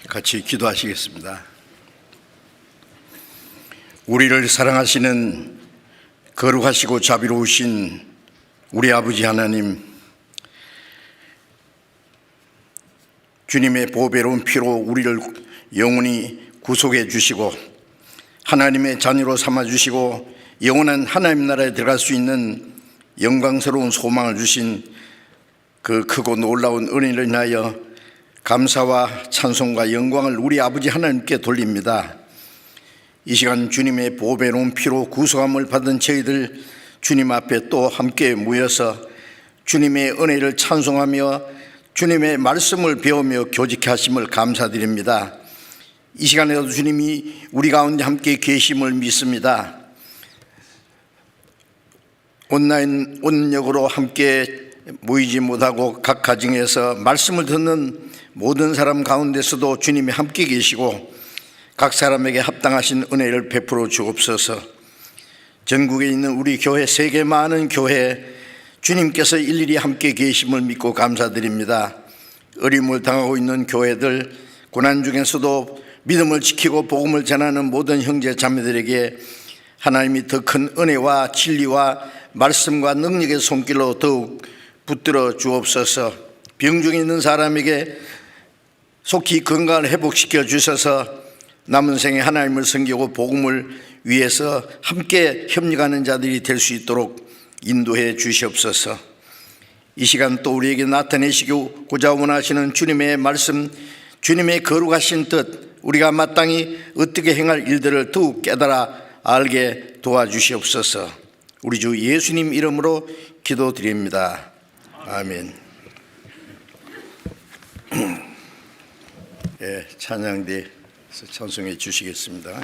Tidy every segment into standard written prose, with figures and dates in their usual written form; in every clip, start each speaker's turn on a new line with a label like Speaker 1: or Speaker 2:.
Speaker 1: 같이 기도하시겠습니다. 우리를 사랑하시는 거룩하시고 자비로우신 우리 아버지 하나님, 주님의 보배로운 피로 우리를 영원히 구속해 주시고 하나님의 자녀로 삼아 주시고 영원한 하나님 나라에 들어갈 수 있는 영광스러운 소망을 주신 그 크고 놀라운 은혜를 인하여 감사와 찬송과 영광을 우리 아버지 하나님께 돌립니다. 이 시간 주님의 보배로운 피로 구속함을 받은 저희들 주님 앞에 또 함께 모여서 주님의 은혜를 찬송하며 주님의 말씀을 배우며 교직케 하심을 감사드립니다. 이 시간에도 주님이 우리 가운데 함께 계심을 믿습니다. 온라인 온역으로 함께 모이지 못하고 각 가정에서 말씀을 듣는 모든 사람 가운데서도 주님이 함께 계시고 각 사람에게 합당하신 은혜를 베풀어 주옵소서. 전국에 있는 우리 교회, 세계 많은 교회 주님께서 일일이 함께 계심을 믿고 감사드립니다. 어려움을 당하고 있는 교회들, 고난 중에서도 믿음을 지키고 복음을 전하는 모든 형제 자매들에게 하나님이 더 큰 은혜와 진리와 말씀과 능력의 손길로 더욱 붙들어 주옵소서. 병중에 있는 사람에게 속히 건강을 회복시켜 주셔서 남은 생에 하나님을 섬기고 복음을 위해서 함께 협력하는 자들이 될 수 있도록 인도해 주시옵소서. 이 시간 또 우리에게 나타내시고자 원하시는 주님의 말씀, 주님의 거룩하신 뜻, 우리가 마땅히 어떻게 행할 일들을 더욱 깨달아 알게 도와주시옵소서. 우리 주 예수님 이름으로 기도드립니다. 아멘. 예, 찬양대에서 찬송해 주시겠습니다.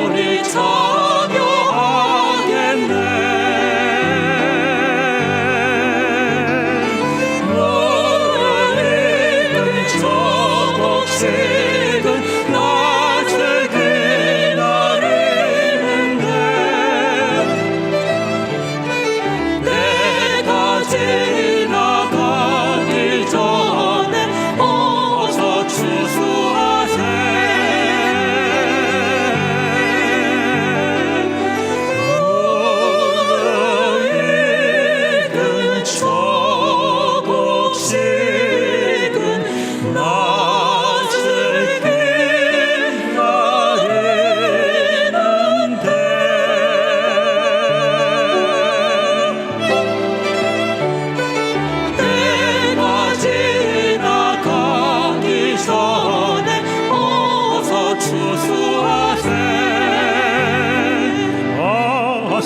Speaker 2: 우리 자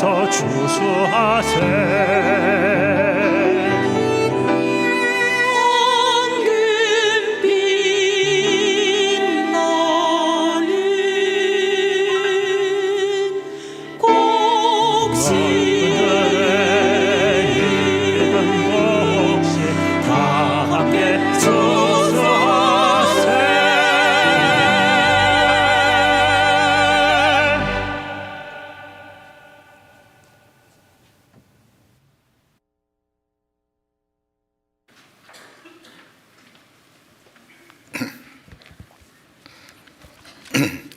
Speaker 2: 주소서 주수하세.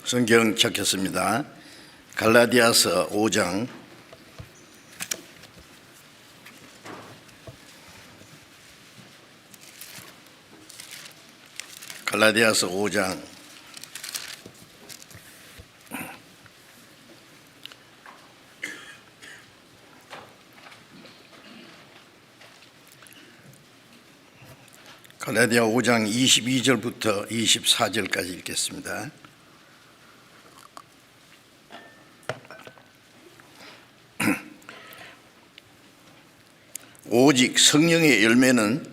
Speaker 1: 성경 찾겠습니다. 갈라디아서 5장 갈라디아서 5장 22절부터 24절까지 읽겠습니다. 오직 성령의 열매는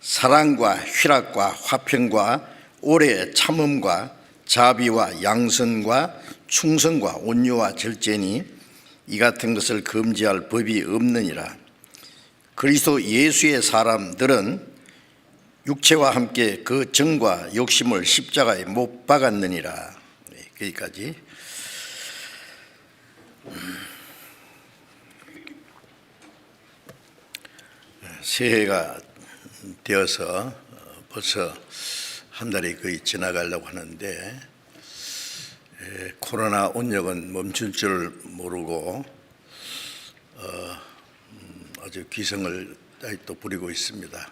Speaker 1: 사랑과 희락과 화평과 오래 참음과 자비와 양선과 충성과 온유와 절제니 이 같은 것을 금지할 법이 없느니라. 그리스도 예수의 사람들은 육체와 함께 그 정과 욕심을 십자가에 못 박았느니라. 여기까지. 새해가 되어서 벌써 한 달이 거의 지나가려고 하는데 코로나 온역은 멈출 줄 모르고 아주 기승을 또 부리고 있습니다.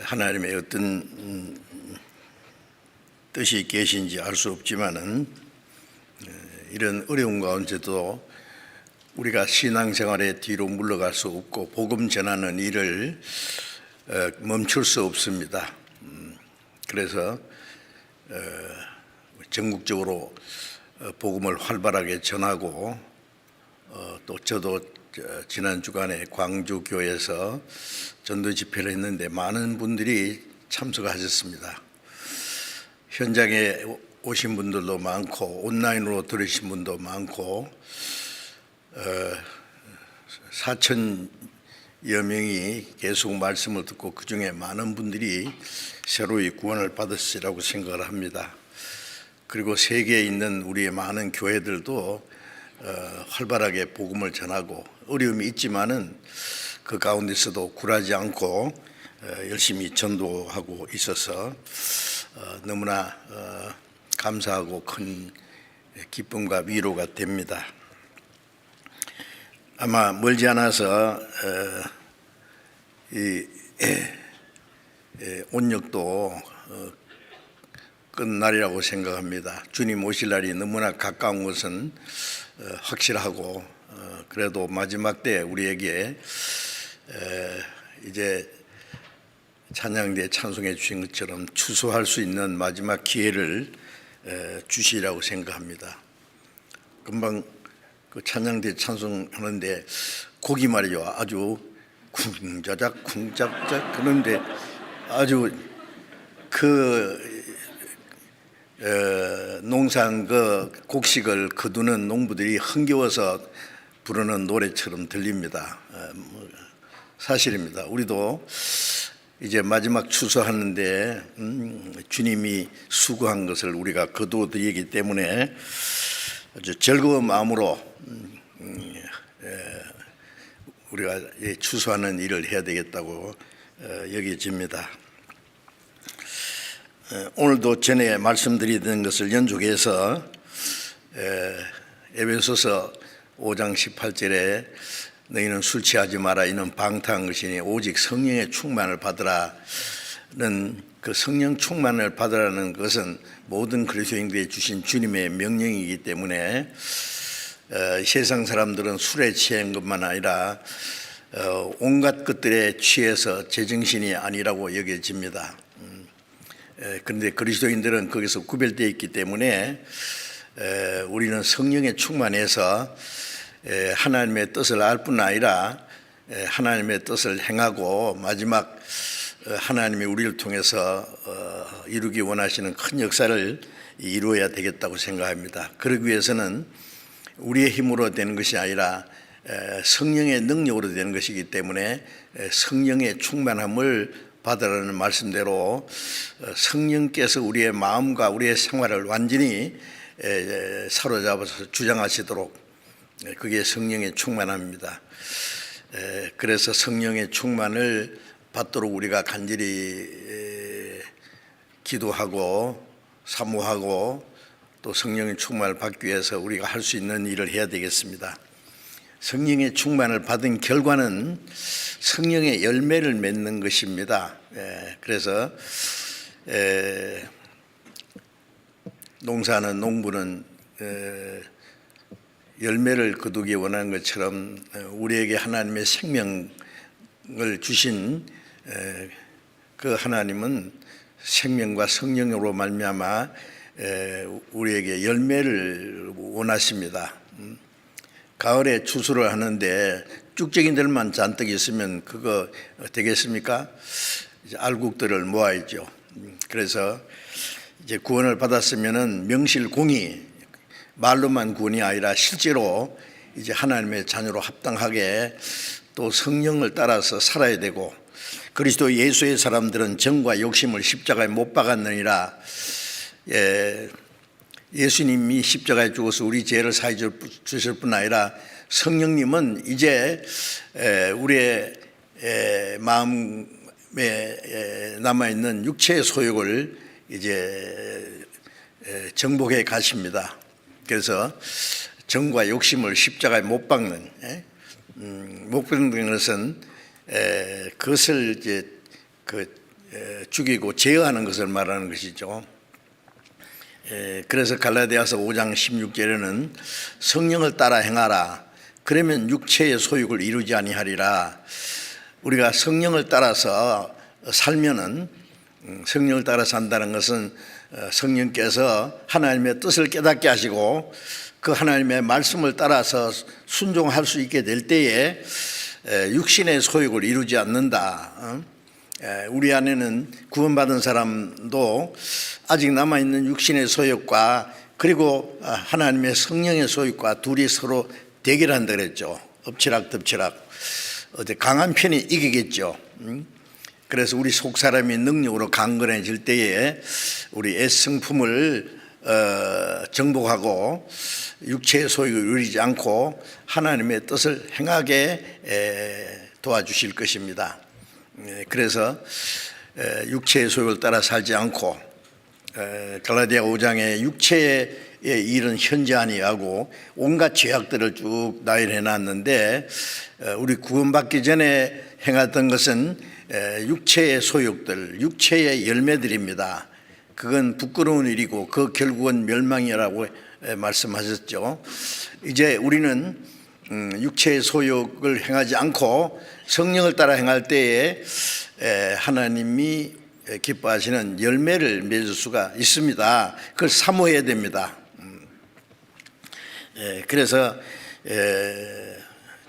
Speaker 1: 하나님의 어떤 뜻이 계신지 알 수 없지만은 이런 어려운 가운데도 우리가 신앙생활에 뒤로 물러갈 수 없고 복음 전하는 일을 멈출 수 없습니다. 그래서 전국적으로 복음을 활발하게 전하고 또 저도 지난 주간에 광주교회에서 전도 집회를 했는데 많은 분들이 참석하셨습니다. 현장에 오신 분들도 많고 온라인으로 들으신 분도 많고 4천여 명이 계속 말씀을 듣고 그 중에 많은 분들이 새로이 구원을 받으시라고 생각을 합니다. 그리고 세계에 있는 우리의 많은 교회들도 활발하게 복음을 전하고 어려움이 있지만은 그 가운데서도 굴하지 않고 열심히 전도하고 있어서 너무나 감사하고 큰 기쁨과 위로가 됩니다. 아마 멀지 않아서 이 온역도 끝날이라고 생각합니다. 주님 오실 날이 너무나 가까운 것은 확실하고 그래도 마지막 때 우리에게 이제 찬양대 찬송해 주신 것처럼 추수할 수 있는 마지막 기회를 주시라고 생각합니다. 금방 그 찬양대 찬송하는데 곡이 말이죠. 아주 쿵자작 쿵짝짝 그런데 아주 농산 그 곡식을 거두는 농부들이 흥겨워서 부르는 노래처럼 들립니다. 사실입니다. 우리도 이제 마지막 추수하는데 주님이 수고한 것을 우리가 거두어 드리기 때문에 아주 즐거운 마음으로 우리가 추수하는 일을 해야 되겠다고 여겨집니다. 오늘도 전에 말씀드리던 것을 연속해서 에베소서 5장 18절에 너희는 술 취하지 마라 이는 방탕한 것이니 오직 성령의 충만을 받으라는 그 성령 충만을 받으라는 것은 모든 그리스도인들이 주신 주님의 명령이기 때문에 세상 사람들은 술에 취한 것만 아니라 온갖 것들에 취해서 제정신이 아니라고 여겨집니다. 그런데 그리스도인들은 거기서 구별되어 있기 때문에 우리는 성령에 충만해서 하나님의 뜻을 알 뿐 아니라 하나님의 뜻을 행하고 마지막 하나님이 우리를 통해서 이루기 원하시는 큰 역사를 이루어야 되겠다고 생각합니다. 그러기 위해서는 우리의 힘으로 되는 것이 아니라 성령의 능력으로 되는 것이기 때문에 성령의 충만함을 받으라는 말씀대로 성령께서 우리의 마음과 우리의 생활을 완전히 사로잡아서 주장하시도록, 그게 성령의 충만함입니다. 그래서 성령의 충만을 받도록 우리가 간절히 기도하고 사모하고 또 성령의 충만을 받기 위해서 우리가 할 수 있는 일을 해야 되겠습니다. 성령의 충만을 받은 결과는 성령의 열매를 맺는 것입니다. 그래서 농사는 농부는 열매를 거두기 원하는 것처럼 우리에게 하나님의 생명을 주신 그 하나님은 생명과 성령으로 말미암아 우리에게 열매를 원하십니다. 가을에 추수를 하는데 쭉쟁이들만 잔뜩 있으면 그거 되겠습니까? 이제 알곡들을 모아야죠. 그래서 이제 구원을 받았으면은 명실공히, 말로만 구원이 아니라 실제로 이제 하나님의 자녀로 합당하게 또 성령을 따라서 살아야 되고, 그리스도 예수의 사람들은 정과 욕심을 십자가에 못 박았느니라. 예수님이 십자가에 죽어서 우리 죄를 사해 주실 뿐 아니라 성령님은 이제 우리의 마음에 남아있는 육체의 소욕을 이제 정복해 가십니다. 그래서 정과 욕심을 십자가에 못 박는, 못 박는 것은 그것을 이제 죽이고 제어하는 것을 말하는 것이죠. 그래서 갈라디아서 5장 16절에는 성령을 따라 행하라. 그러면 육체의 소욕을 이루지 아니하리라. 우리가 성령을 따라서 살면은, 성령을 따라 산다는 것은 성령께서 하나님의 뜻을 깨닫게 하시고 그 하나님의 말씀을 따라서 순종할 수 있게 될 때에 육신의 소욕을 이루지 않는다. 우리 안에는 구원받은 사람도 아직 남아있는 육신의 소욕과 그리고 하나님의 성령의 소욕과 둘이 서로 대결한다 그랬죠. 엎치락덮치락. 어디 강한 편이 이기겠죠. 그래서 우리 속사람이 능력으로 강건해질 때에 우리 애성품을 정복하고 육체의 소욕을 누리지 않고 하나님의 뜻을 행하게 도와주실 것입니다. 그래서 육체의 소욕을 따라 살지 않고, 갈라디아 5장에 육체의 일은 현재 아니하고 온갖 죄악들을 쭉 나열해 놨는데, 우리 구원받기 전에 행했던 것은 육체의 소욕들, 육체의 열매들입니다. 그건 부끄러운 일이고 그 결국은 멸망이라고 말씀하셨죠. 이제 우리는 육체의 소욕을 행하지 않고 성령을 따라 행할 때에 하나님이 기뻐하시는 열매를 맺을 수가 있습니다. 그걸 사모해야 됩니다. 그래서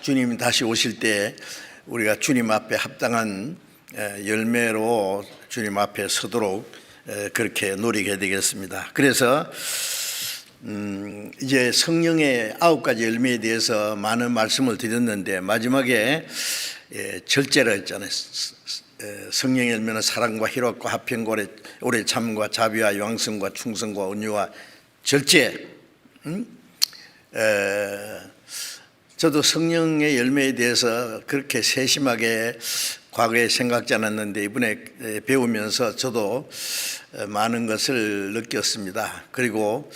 Speaker 1: 주님이 다시 오실 때 우리가 주님 앞에 합당한 열매로 주님 앞에 서도록 그렇게 노력해야 되겠습니다. 그래서 이제 성령의 9가지 열매에 대해서 많은 말씀을 드렸는데, 마지막에 절제라 했잖아요. 성령의 열매는 사랑과 희락과 화평과 오래 참과 자비와 양성과 충성과 온유와 절제. 저도 성령의 열매에 대해서 그렇게 세심하게 과거에 생각지 않았는데 이번에 배우면서 저도 많은 것을 느꼈습니다. 그리고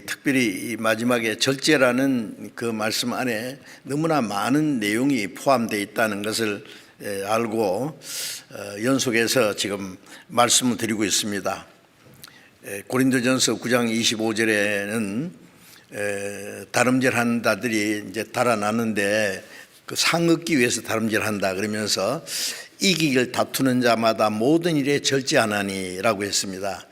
Speaker 1: 특별히 이 마지막에 절제라는 그 말씀 안에 너무나 많은 내용이 포함되어 있다는 것을 알고 연속해서 지금 말씀을 드리고 있습니다. 고린도전서 9장 25절에는 다름질하는 자들이 이제 달아나는데 그 상 얻기 위해서 다름질한다 그러면서 이기기를 다투는 자마다 모든 일에 절제하나니라고 했습니다.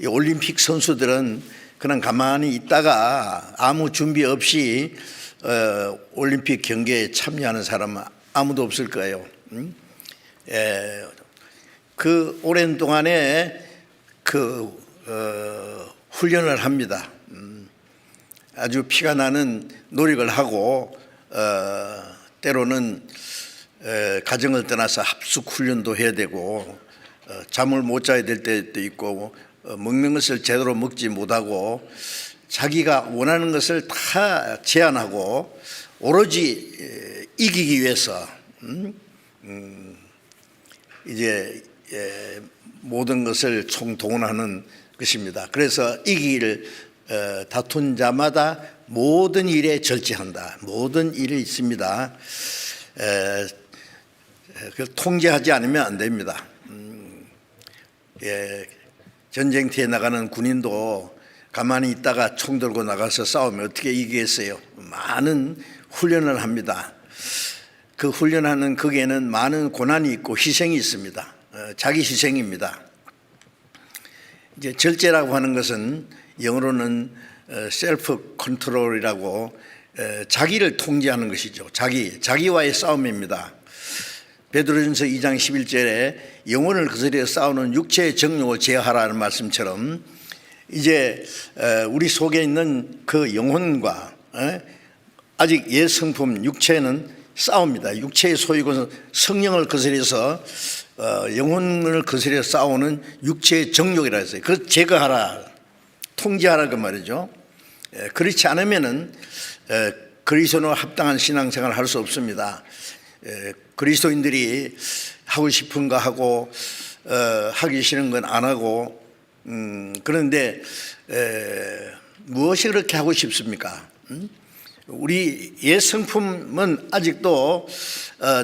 Speaker 1: 이 올림픽 선수들은 그냥 가만히 있다가 아무 준비 없이 올림픽 경기에 참여하는 사람은 아무도 없을 거예요. 그 오랜 동안에 훈련을 합니다. 아주 피가 나는 노력을 하고 때로는 가정을 떠나서 합숙 훈련도 해야 되고 잠을 못 자야 될 때도 있고 먹는 것을 제대로 먹지 못하고 자기가 원하는 것을 다 제한하고 오로지 이기기 위해서 이제 모든 것을 총동원하는 것입니다. 그래서 이기기를 다툰 자마다 모든 일에 절제한다. 모든 일이 있습니다. 그걸 통제하지 않으면 안 됩니다. 전쟁터에 나가는 군인도 가만히 있다가 총 들고 나가서 싸우면 어떻게 이기겠어요? 많은 훈련을 합니다. 그 훈련하는 거기에는 많은 고난이 있고 희생이 있습니다. 자기 희생입니다. 이제 절제라고 하는 것은 영어로는 셀프 컨트롤이라고 자기를 통제하는 것이죠. 자기와의 싸움입니다. 베드로전서 2장 11절에 영혼을 거스려 싸우는 육체의 정욕을 제어하라는 말씀처럼 이제 우리 속에 있는 그 영혼과 아직 옛 성품 육체는 싸웁니다. 육체의 소유고 성령을 거스려서 영혼을 거스려 싸우는 육체의 정욕이라 했어요. 그걸 제거하라, 통제하라 그 말이죠. 그렇지 않으면은 그리스도와 합당한 신앙생활을 할 수 없습니다. 그리스도인들이 하고 싶은 거 하고 하기 싫은 건 안 하고 그런데 무엇이 그렇게 하고 싶습니까? 우리 옛 성품은 아직도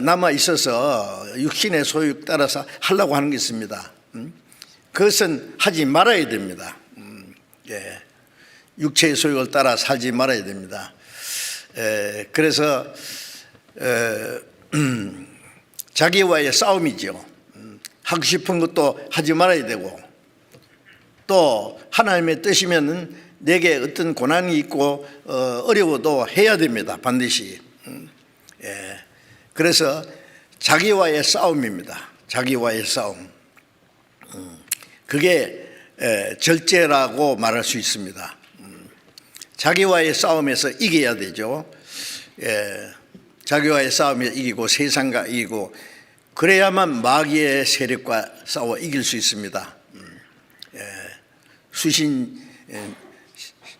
Speaker 1: 남아 있어서 육신의 소유 따라서 하려고 하는 게 있습니다. 그것은 하지 말아야 됩니다. 육체의 소유를 따라 살지 말아야 됩니다. 그래서 자기와의 싸움이죠. 하고 싶은 것도 하지 말아야 되고 또 하나님의 뜻이면은 내게 어떤 고난이 있고 어려워도 해야 됩니다. 반드시. 그래서 자기와의 싸움입니다. 자기와의 싸움. 그게 절제라고 말할 수 있습니다. 자기와의 싸움에서 이겨야 되죠. 자기와의 싸움에서 이기고 세상과 이기고 그래야만 마귀의 세력과 싸워 이길 수 있습니다.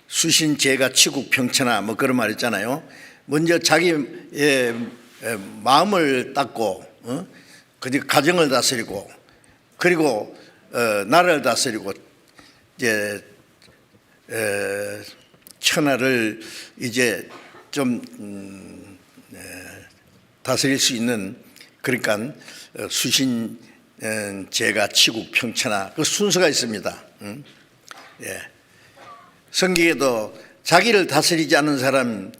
Speaker 1: 수신 제가 치국 평천하 뭐 그런 말 있잖아요. 먼저 자기의 마음을 닦고 가정을 다스리고 그리고 나라를 다스리고 이제 천하를 이제 좀 다스릴 수 있는 그러니까 수신 제가 치국 평천하 그 순서가 있습니다. 성경에도 자기를 다스리지 않는 사람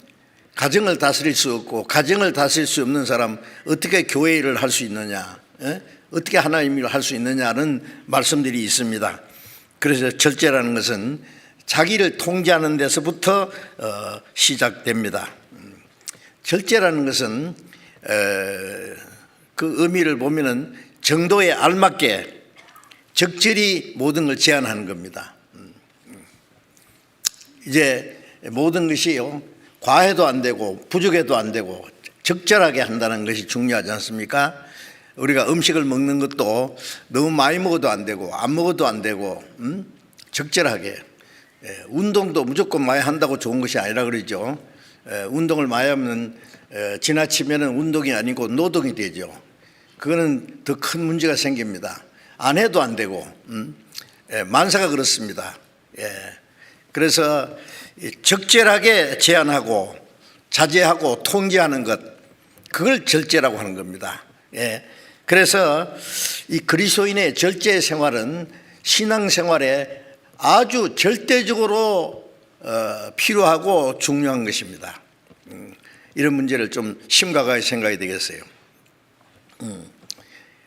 Speaker 1: 가정을 다스릴 수 없고 가정을 다스릴 수 없는 사람 어떻게 교회 일을 할 수 있느냐, 어떻게 하나님 일을 할 수 있느냐는 말씀들이 있습니다. 그래서 절제라는 것은 자기를 통제하는 데서부터 시작됩니다. 절제라는 것은 그 의미를 보면은 정도에 알맞게 적절히 모든 걸 제한하는 겁니다. 이제 모든 것이요 과해도 안 되고 부족해도 안 되고 적절하게 한다는 것이 중요하지 않습니까? 우리가 음식을 먹는 것도 너무 많이 먹어도 안 되고 안 먹어도 안 되고 적절하게. 운동도 무조건 많이 한다고 좋은 것이 아니라 그러죠. 운동을 많이 하면 지나치면 운동이 아니고 노동이 되죠. 그거는 더 큰 문제가 생깁니다. 안 해도 안 되고 만사가 그렇습니다. 그래서 적절하게 제한하고 자제하고 통제하는 것 그걸 절제라고 하는 겁니다. 그래서 이 그리스도인의 절제 생활은 신앙생활에 아주 절대적으로 필요하고 중요한 것입니다. 이런 문제를 좀 심각하게 생각이 되겠어요.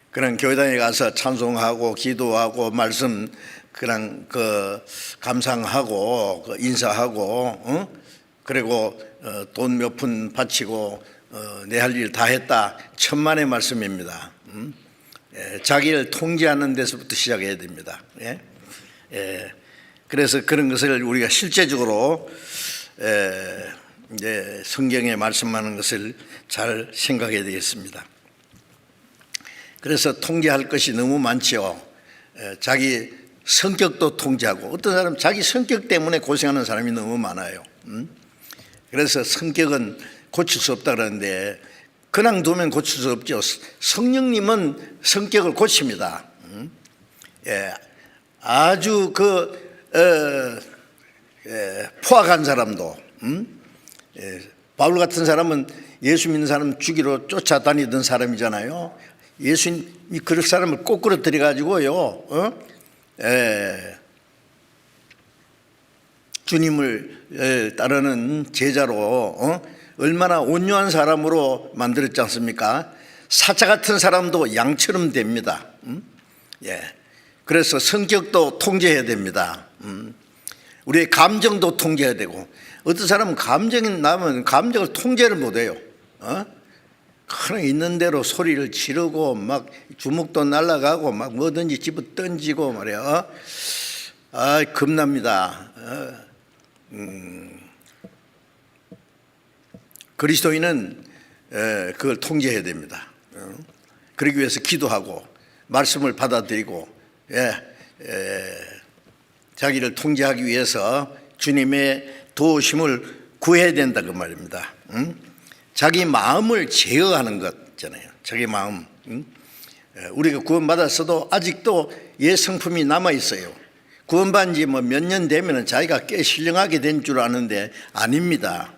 Speaker 1: 그런 교회당에 가서 찬송하고 기도하고 말씀 그냥 감상하고 인사하고 그리고 돈 몇 푼 바치고 내 할 일 다 했다. 천만의 말씀입니다. 자기를 통제하는 데서부터 시작해야 됩니다. 그래서 그런 것을 우리가 실제적으로 이제 성경에 말씀하는 것을 잘 생각해야 되겠습니다. 그래서 통제할 것이 너무 많죠. 자기 성격도 통제하고, 어떤 사람은 자기 성격 때문에 고생하는 사람이 너무 많아요. 그래서 성격은 고칠 수 없다 그러는데 그냥 두면 고칠 수 없죠. 성령님은 성격을 고칩니다. 아주 포악한 사람도, 바울 같은 사람은 예수 믿는 사람 죽이러 쫓아다니던 사람이잖아요. 예수님이 그런 사람을 꼬꾸러 들여가지고요, 주님을 따르는 제자로 얼마나 온유한 사람으로 만들었지 않습니까? 사자 같은 사람도 양처럼 됩니다. 그래서 성격도 통제해야 됩니다. 우리의 감정도 통제해야 되고, 어떤 사람은 감정이 나면 감정을 통제를 못해요. 그냥 있는 대로 소리를 지르고 막 주먹도 날아가고 막 뭐든지 집어 던지고 말이야. 겁납니다. 그리스도인은 그걸 통제해야 됩니다. 그러기 위해서 기도하고 말씀을 받아들이고, 자기를 통제하기 위해서 주님의 도우심을 구해야 된다 그 말입니다. 자기 마음을 제어하는 것 있잖아요. 자기 마음. 우리가 구원받았어도 아직도 옛 성품이 남아 있어요. 구원받은 지 뭐 몇 년 되면 자기가 꽤 신령하게 된 줄 아는데 아닙니다.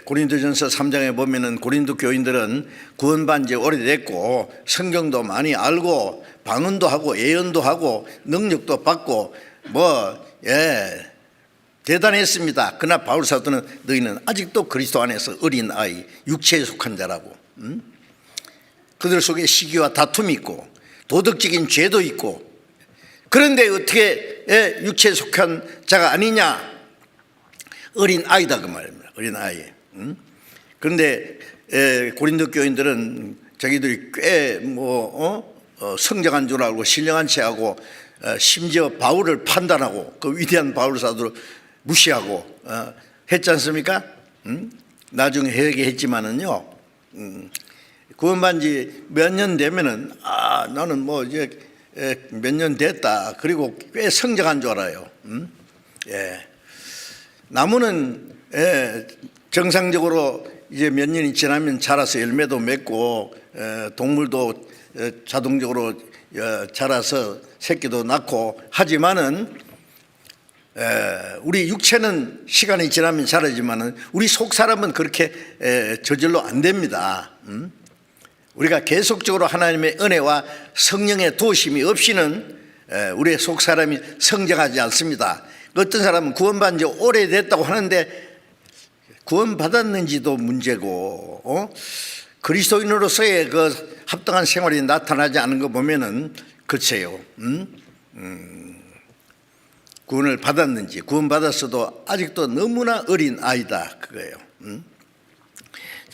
Speaker 1: 고린도전서 3장에 보면은 고린도 교인들은 구원받은 지 오래됐고 성경도 많이 알고 방언도 하고 예언도 하고 능력도 받고 대단했습니다. 그러나 바울 사도는 너희는 아직도 그리스도 안에서 어린 아이, 육체에 속한 자라고. 그들 속에 시기와 다툼이 있고 도덕적인 죄도 있고, 그런데 어떻게 육체에 속한 자가 아니냐? 어린 아이다 그 말입니다. 어린 아이. 그런데 고린도 교인들은 자기들이 꽤 성장한 줄 알고 신령한 체하고, 심지어 바울을 판단하고 그 위대한 바울 사도를 무시하고 했지 않습니까? 나중에 회개했지만은요, 구원받은 지 몇 년 되면은 나는 이제 몇 년 됐다, 그리고 꽤 성장한 줄 알아요. 나무는 정상적으로 이제 몇 년이 지나면 자라서 열매도 맺고, 동물도 자동적으로 자라서 새끼도 낳고 하지만은, 우리 육체는 시간이 지나면 자라지만은 우리 속 사람은 그렇게 저절로 안 됩니다. 우리가 계속적으로 하나님의 은혜와 성령의 도우심이 없이는 우리의 속 사람이 성장하지 않습니다. 어떤 사람은 구원받은 지 오래됐다고 하는데 구원받았는지도 문제고, 그리스도인으로서의 그 합당한 생활이 나타나지 않은 거 보면은 글쎄요, 구원을 받았는지, 구원받았어도 아직도 너무나 어린 아이다 그거예요.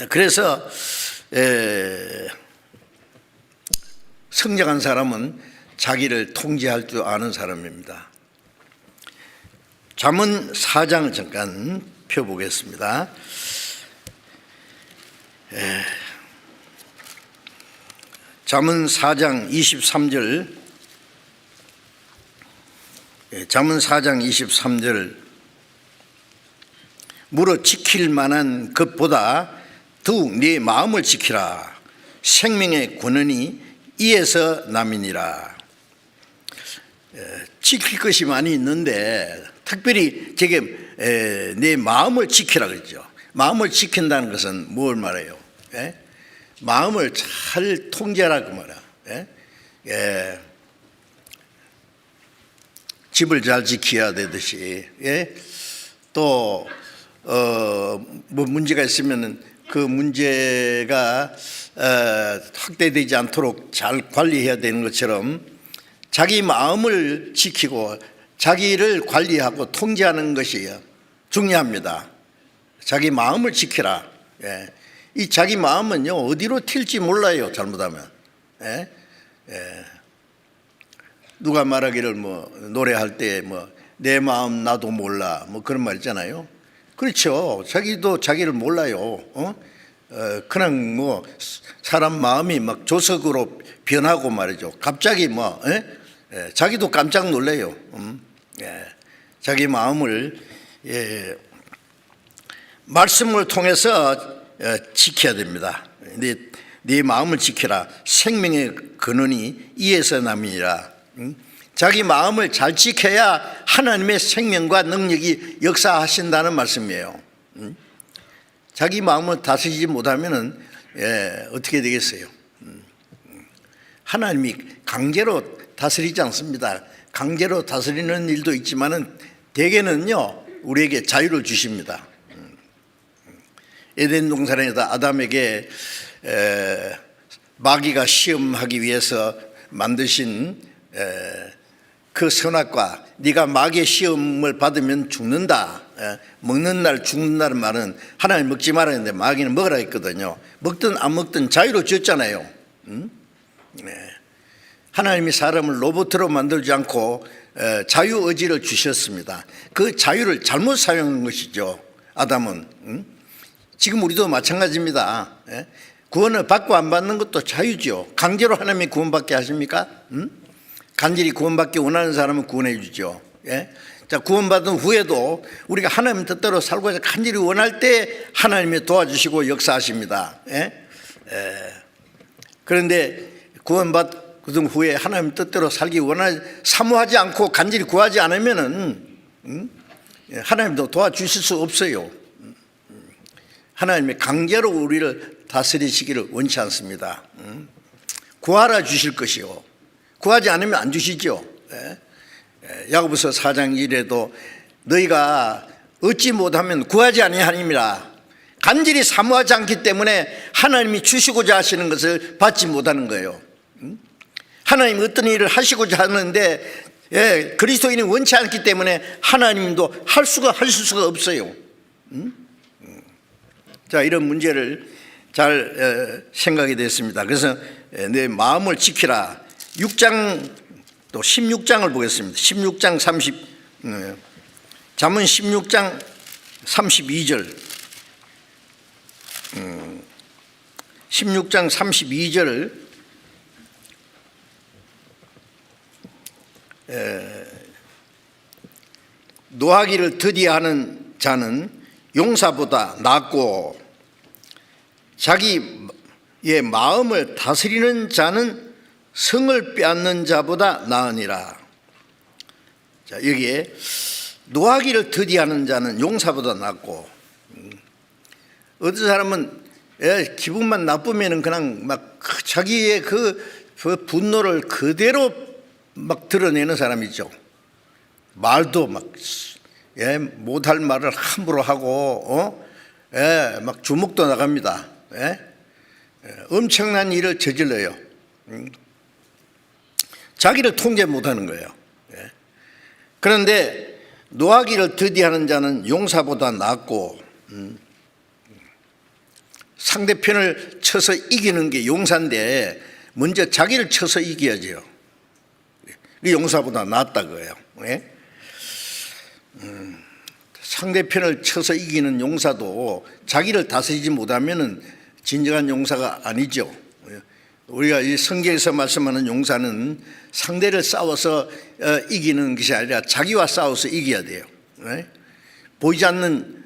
Speaker 1: 그래서 성장한 사람은 자기를 통제할 줄 아는 사람입니다. 잠언 4장을 잠깐 펴보겠습니다. 잠언 4장 23절, 잠언 4장 23절, 물어 지킬 만한 것보다 더욱 네 마음을 지키라. 생명의 권한이 이에서 남이니라. 지킬 것이 많이 있는데 특별히 제게 내 마음을 지키라 그랬죠. 마음을 지킨다는 것은 뭘 말해요? 마음을 잘 통제하라 그 말이야. 집을 잘 지켜야 되듯이, 또 뭐 문제가 있으면은 그 문제가 확대되지 않도록 잘 관리해야 되는 것처럼 자기 마음을 지키고 자기를 관리하고 통제하는 것이 중요합니다. 자기 마음을 지키라. 예. 이 자기 마음은요, 어디로 튈지 몰라요, 잘못하면. 예? 예. 누가 말하기를 노래할 때 내 마음 나도 몰라 그런 말 있잖아요. 그렇죠. 자기도 자기를 몰라요. 그냥 사람 마음이 막 조석으로 변하고 말이죠. 갑자기 예? 자기도 깜짝 놀래요. 예. 자기 마음을 말씀을 통해서 지켜야 됩니다. 네 마음을 지켜라. 생명의 근원이 이에서 남이니라. 자기 마음을 잘 지켜야 하나님의 생명과 능력이 역사하신다는 말씀이에요. 자기 마음을 다스리지 못하면 어떻게 되겠어요? 하나님이 강제로 다스리지 않습니다. 강제로 다스리는 일도 있지만은 대개는요, 우리에게 자유를 주십니다. 에덴 동산에서 아담에게 마귀가 시험하기 위해서 만드신 그 선악과, 네가 마귀의 시험을 받으면 죽는다, 먹는 날 죽는다는 말은 하나님 먹지 말아야 하는데 마귀는 먹으라 했거든요. 먹든 안 먹든 자유로 줬잖아요. 하나님이 사람을 로봇으로 만들지 않고 자유의지를 주셨습니다. 그 자유를 잘못 사용한 것이죠, 아담은. 지금 우리도 마찬가지입니다. 구원을 받고 안 받는 것도 자유죠. 강제로 하나님이 구원받게 하십니까? 간절히 구원받기 원하는 사람은 구원해 주죠. 자, 구원받은 후에도 우리가 하나님 뜻대로 살고자 간절히 원할 때 하나님이 도와주시고 역사하십니다. 그런데 구원받은 후에 하나님 뜻대로 살기 사모하지 않고 간절히 구하지 않으면은 하나님도 도와주실 수 없어요. 하나님이 강제로 우리를 다스리시기를 원치 않습니다. 구하라 주실 것이요, 구하지 않으면 안 주시죠. 야고보서 4장 1에도 너희가 얻지 못하면 구하지 아니하니라. 간절히 사모하지 않기 때문에 하나님이 주시고자 하시는 것을 받지 못하는 거예요. 하나님 어떤 일을 하시고자 하는데 그리스도인이 원치 않기 때문에 하나님도 하실 수가 없어요. 자, 이런 문제를 잘 생각이 됐습니다. 그래서 내 마음을 지키라. 6장 또 16장을 보겠습니다. 16장 잠언 16장 32절. 16장 32절. 노하기를 더디하는 자는 용사보다 낫고 자기의 마음을 다스리는 자는 성을 빼앗는 자보다 나으니라. 자, 여기에 노하기를 더디하는 자는 용사보다 낫고, 어떤 사람은 기분만 나쁘면은 그냥 막 자기의 그 분노를 그대로 막 드러내는 사람이 있죠. 말도 막 못할 말을 함부로 하고 막 주먹도 나갑니다. 엄청난 일을 저질러요. 자기를 통제 못하는 거예요. 그런데 노하기를 더디하는 자는 용사보다 낫고, 상대편을 쳐서 이기는 게 용사인데 먼저 자기를 쳐서 이겨야죠. 용사보다 낫다 그거예요. 상대편을 쳐서 이기는 용사도 자기를 다스리지 못하면 진정한 용사가 아니죠. 우리가 이 성경에서 말씀하는 용사는 상대를 싸워서 이기는 것이 아니라 자기와 싸워서 이겨야 돼요. 보이지 않는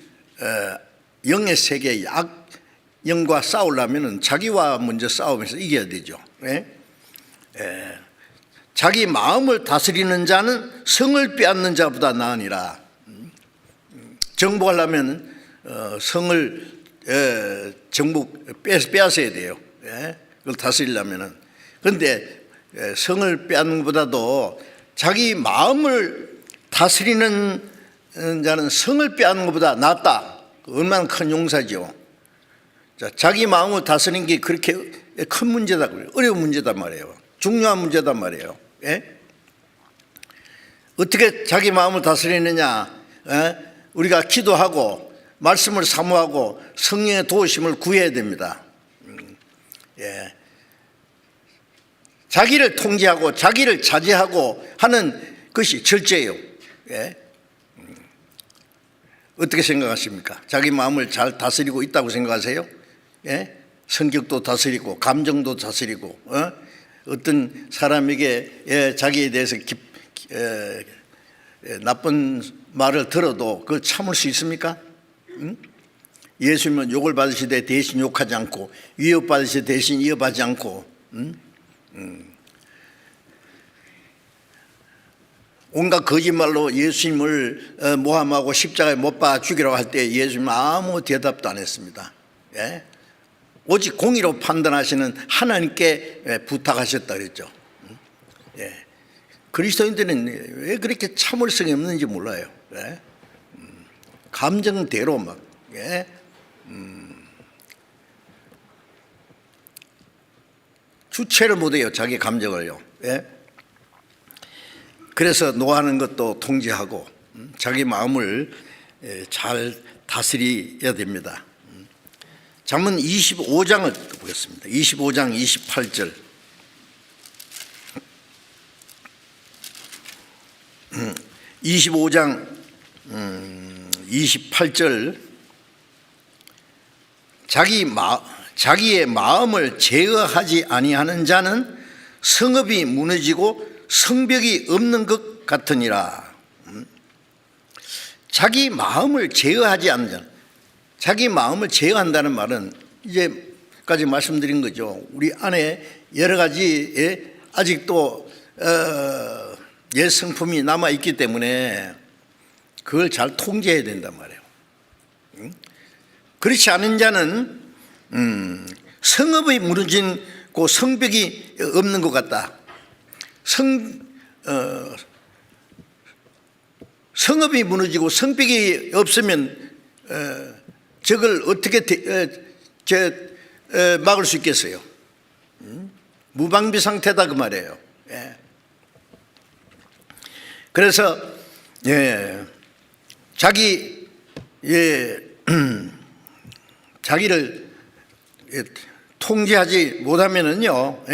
Speaker 1: 영의 세계, 악영과 싸우려면 자기와 먼저 싸우면서 이겨야 되죠. 자기 마음을 다스리는 자는 성을 빼앗는 자보다 나으니라. 정복하려면 성을 빼앗아야 돼요. 그걸 다스리려면은. 그런데 성을 빼앗는 것보다도 자기 마음을 다스리는 자는 성을 빼앗는 것보다 낫다. 얼마나 큰 용사죠. 자, 자기 마음을 다스리는 게 그렇게 큰 문제다, 어려운 문제단 말이에요. 중요한 문제단 말이에요. 어떻게 자기 마음을 다스리느냐? 우리가 기도하고 말씀을 사모하고 성령의 도우심을 구해야 됩니다. 자기를 통제하고 자기를 자제하고 하는 것이 절제예요. 어떻게 생각하십니까? 자기 마음을 잘 다스리고 있다고 생각하세요? 성격도 다스리고 감정도 다스리고 어떤 사람에게 자기에 대해서 나쁜 말을 들어도 그걸 참을 수 있습니까? 예수님은 욕을 받으시되 대신 욕하지 않고 위협받으시되 대신 위협하지 않고 온갖 거짓말로 예수님을 모함하고 십자가에 못 박아 죽이라고 할 때 예수님은 아무 대답도 안 했습니다. 오직 공의로 판단하시는 하나님께 부탁하셨다 그랬죠. 그리스도인들은 왜 그렇게 참을성이 없는지 몰라요. 감정대로 막 주체를 못해요. 자기 감정을요. 그래서 노하는 것도 통제하고 자기 마음을 잘 다스려야 됩니다. 잠언 25장을 보겠습니다. 25장 28절. 25장 28절. 자기의 마음을 제어하지 아니하는 자는 성읍이 무너지고 성벽이 없는 것 같으니라. 자기 마음을 제어하지 않는 자. 자기 마음을 제어한다는 말은 이제까지 말씀드린 거죠. 우리 안에 여러 가지 아직도 옛 성품이 남아있기 때문에 그걸 잘 통제해야 된단 말이에요. 그렇지 않은 자는 성읍이 무너지고 성벽이 없는 것 같다. 성읍이 무너지고 성벽이 없으면 저걸 어떻게 막을 수 있겠어요? 무방비 상태다 그 말이에요. 그래서 자기를 통제하지 못하면은요,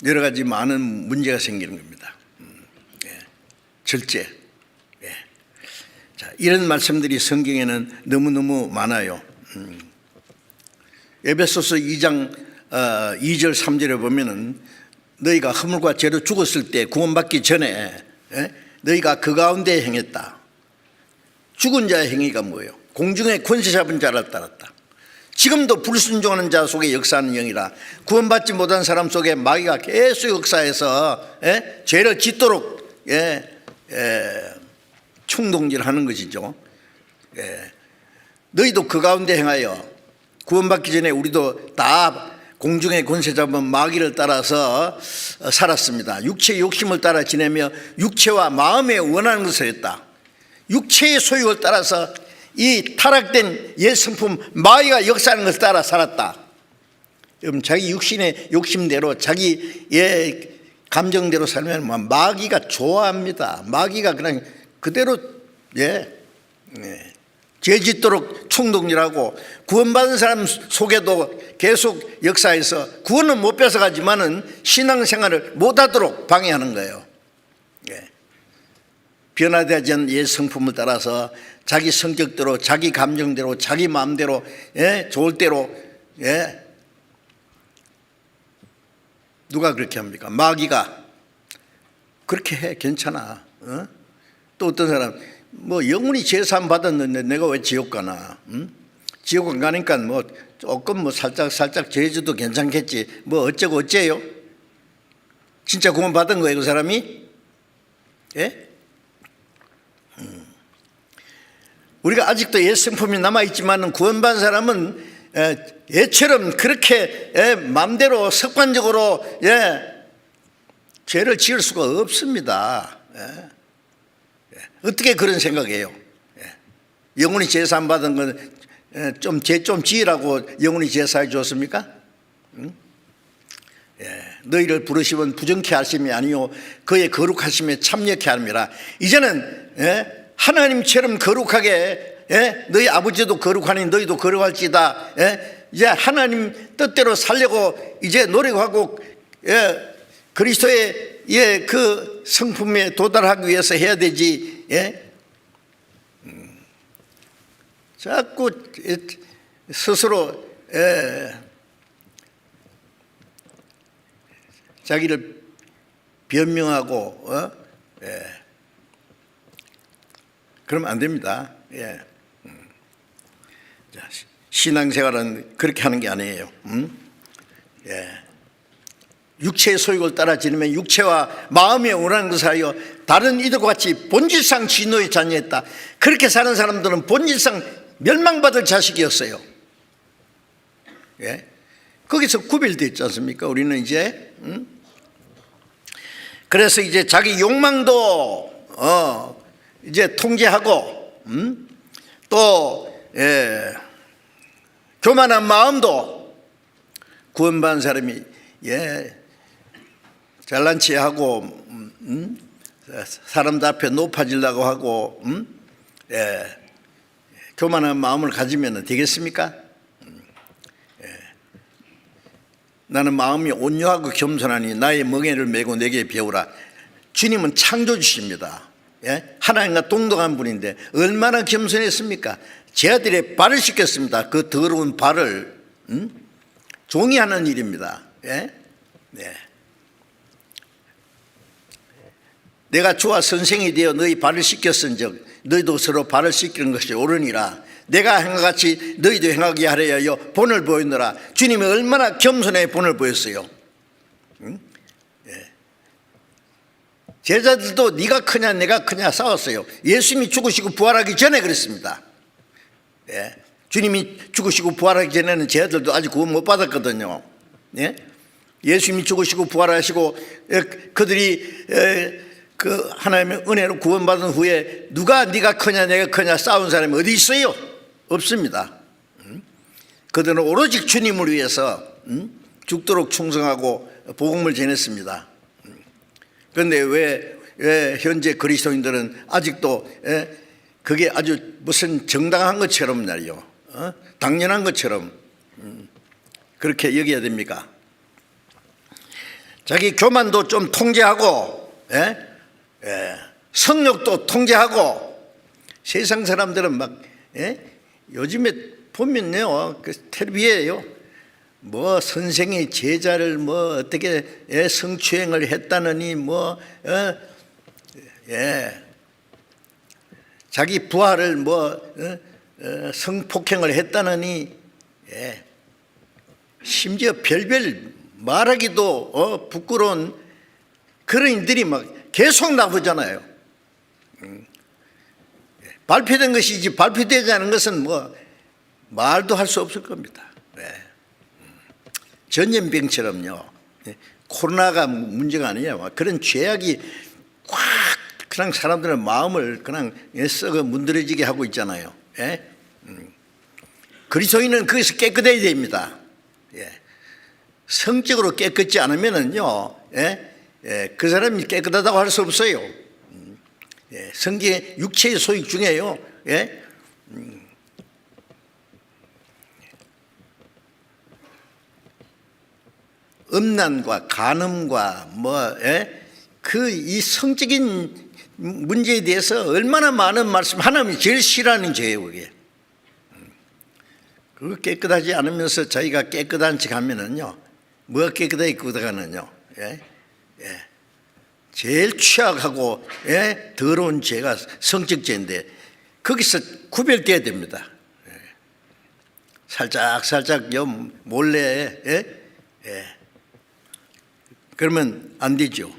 Speaker 1: 여러 가지 많은 문제가 생기는 겁니다. 절제. 자, 이런 말씀들이 성경에는 너무너무 많아요. 에베소서 2장 2절 3절에 보면은 너희가 허물과 죄로 죽었을 때 구원받기 전에 너희가 그 가운데 행했다. 죽은 자의 행위가 뭐예요? 공중의 권세 잡은 자를 따랐다. 지금도 불순종하는 자 속에 역사하는 영이라. 구원받지 못한 사람 속에 마귀가 계속 역사해서 죄를 짓도록 충동질하는 것이죠. 너희도 그 가운데 행하여 구원받기 전에 우리도 다 공중의 권세 잡은 마귀를 따라서 살았습니다. 육체의 욕심을 따라 지내며 육체와 마음에 원하는 것을 했다. 육체의 소욕을 따라서 이 타락된 옛 성품 마귀가 역사하는 것을 따라 살았다. 여러분, 자기 육신의 욕심대로 자기의 감정대로 살면 마귀가 좋아합니다. 마귀가 그냥 그대로 죄 짓도록 충동질하고 구원받은 사람 속에도 계속 역사해서 구원은 못 뺏어가지만은 신앙생활을 못하도록 방해하는 거예요. 변화되지 않은 옛 성품을 따라서 자기 성격대로 자기 감정대로 자기 마음대로 좋을 대로 누가 그렇게 합니까? 마귀가 그렇게 해. 괜찮아. 또 어떤 사람 뭐 영원히 제사함 받았는데 내가 왜 지옥 가나? 지옥 안 가니까 뭐 조금 뭐 살짝 제주도 괜찮겠지. 뭐 어쩌고 어째요? 진짜 구원 받은 거예요, 그 사람이? 우리가 아직도 옛 성품이 남아있지만 구원받은 사람은 예처럼 그렇게 마음대로 습관적으로 죄를 지을 수가 없습니다. 어떻게 그런 생각해요? 영원히 제사 안 받은 건 죄 좀 지으라고 영원히 제사해 줬습니까? 너희를 부르시면 부정케 하심이 아니요 그의 거룩하심에 참여케 함이라. 이제는 하나님처럼 거룩하게 너희 아버지도 거룩하니 너희도 거룩할지다. 이제 하나님 뜻대로 살려고 이제 노력하고 그리스도의 그 성품에 도달하기 위해서 해야 되지. 자꾸 스스로 자기를 변명하고 그러면 안 됩니다. 신앙생활은 그렇게 하는 게 아니에요. 육체의 소욕을 따라 지르면 육체와 마음에 원하는 것을 하여 다른 이들과 같이 본질상 진노의 자녀였다. 그렇게 사는 사람들은 본질상 멸망받을 자식이었어요. 거기서 구별되어 있지 않습니까? 우리는 이제 그래서 이제 자기 욕망도 이제 통제하고 또 교만한 마음도 구원받은 사람이 잘난 체하고 사람들 앞에 높아지려고 하고 교만한 마음을 가지면 되겠습니까? 나는 마음이 온유하고 겸손하니 나의 멍에를 메고 내게 배우라. 주님은 창조주십니다. 하나님과 동등한 분인데 얼마나 겸손했습니까? 제 아들의 발을 씻겼습니다. 그 더러운 발을 종이 하는 일입니다. 내가 주와 선생이 되어 너희 발을 씻겼은즉 너희도 서로 발을 씻기는 것이 옳으니라. 내가 행한 같이 너희도 행하게 하려 본을 보였노라. 주님이 얼마나 겸손의 본을 보였어요. 제자들도 네가 크냐 내가 크냐 싸웠어요. 예수님이 죽으시고 부활하기 전에 그랬습니다. 주님이 죽으시고 부활하기 전에는 제자들도 아직 구원 못 받았거든요. 예수님이 죽으시고 부활하시고 그들이 그 하나님의 은혜로 구원받은 후에 누가 네가 크냐 내가 크냐 싸운 사람이 어디 있어요? 없습니다. 그들은 오로지 주님을 위해서 죽도록 충성하고 복음을 전했습니다. 그런데 왜 현재 그리스도인들은 아직도 그게 아주 무슨 정당한 것처럼 말이요, 당연한 것처럼 그렇게 여겨야 됩니까? 자기 교만도 좀 통제하고 성욕도 통제하고. 세상 사람들은 막 요즘에 보면요, 그 텔레비에요, 뭐 선생이 제자를 뭐 어떻게 성추행을 했다느니 뭐 자기 부하를 뭐 성폭행을 했다느니 심지어 별별 말하기도 부끄러운 그런 일들이 막 계속 나오잖아요. 발표된 것이지 발표되지 않은 것은 뭐 말도 할 수 없을 겁니다. 전염병처럼요, 코로나가 문제가 아니에요. 그런 죄악이 꽉 그냥 사람들의 마음을 그냥 썩어 문드러지게 하고 있잖아요. 그리스도인은 거기서 깨끗해야 됩니다. 성적으로 깨끗지 않으면은요, 그 사람이 깨끗하다고 할 수 없어요. 성경의 육체의 소욕 중에요, 음란과 간음과 뭐 그 이 성적인 문제에 대해서 얼마나 많은 말씀, 하나님이 제일 싫어하는 죄예요, 그게. 그거 깨끗하지 않으면서 자기가 깨끗한 척 하면은요, 뭐가 깨끗하게 깨끗하느냐요, 제일 취약하고 더러운 죄가 성적죄인데 거기서 구별돼야 됩니다. 살짝 몰래 그러면 안 되죠.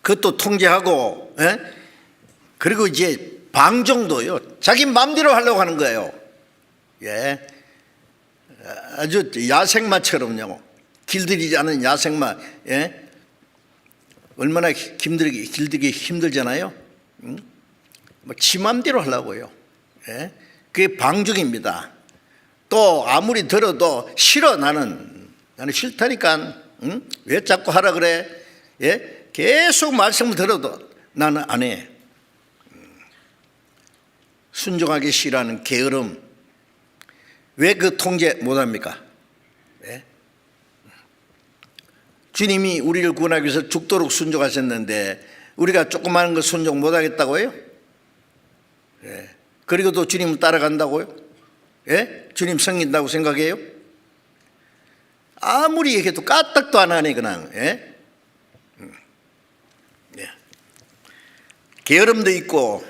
Speaker 1: 그것도 통제하고 그리고 이제 방종도요, 자기 마음대로 하려고 하는 거예요. 아주 야생마처럼요, 길들이지 않은 야생마. 얼마나 길들이기 힘들잖아요. 뭐 지 맘대로 하려고요. 그게 방종입니다. 또 아무리 들어도 싫어, 나는 싫다니까. 응? 왜 자꾸 하라 그래? 예? 계속 말씀을 들어도 나는 안 해. 순종하기 싫어하는 게으름. 왜 그 통제 못합니까? 예? 주님이 우리를 구원하기 위해서 죽도록 순종하셨는데 우리가 조그마한 거 순종 못하겠다고요? 예. 그리고도 주님을 따라간다고요? 예? 주님 섬긴다고 생각해요? 아무리 얘기해도 까딱도 안 하네 그냥. 예? 예. 게으름도 있고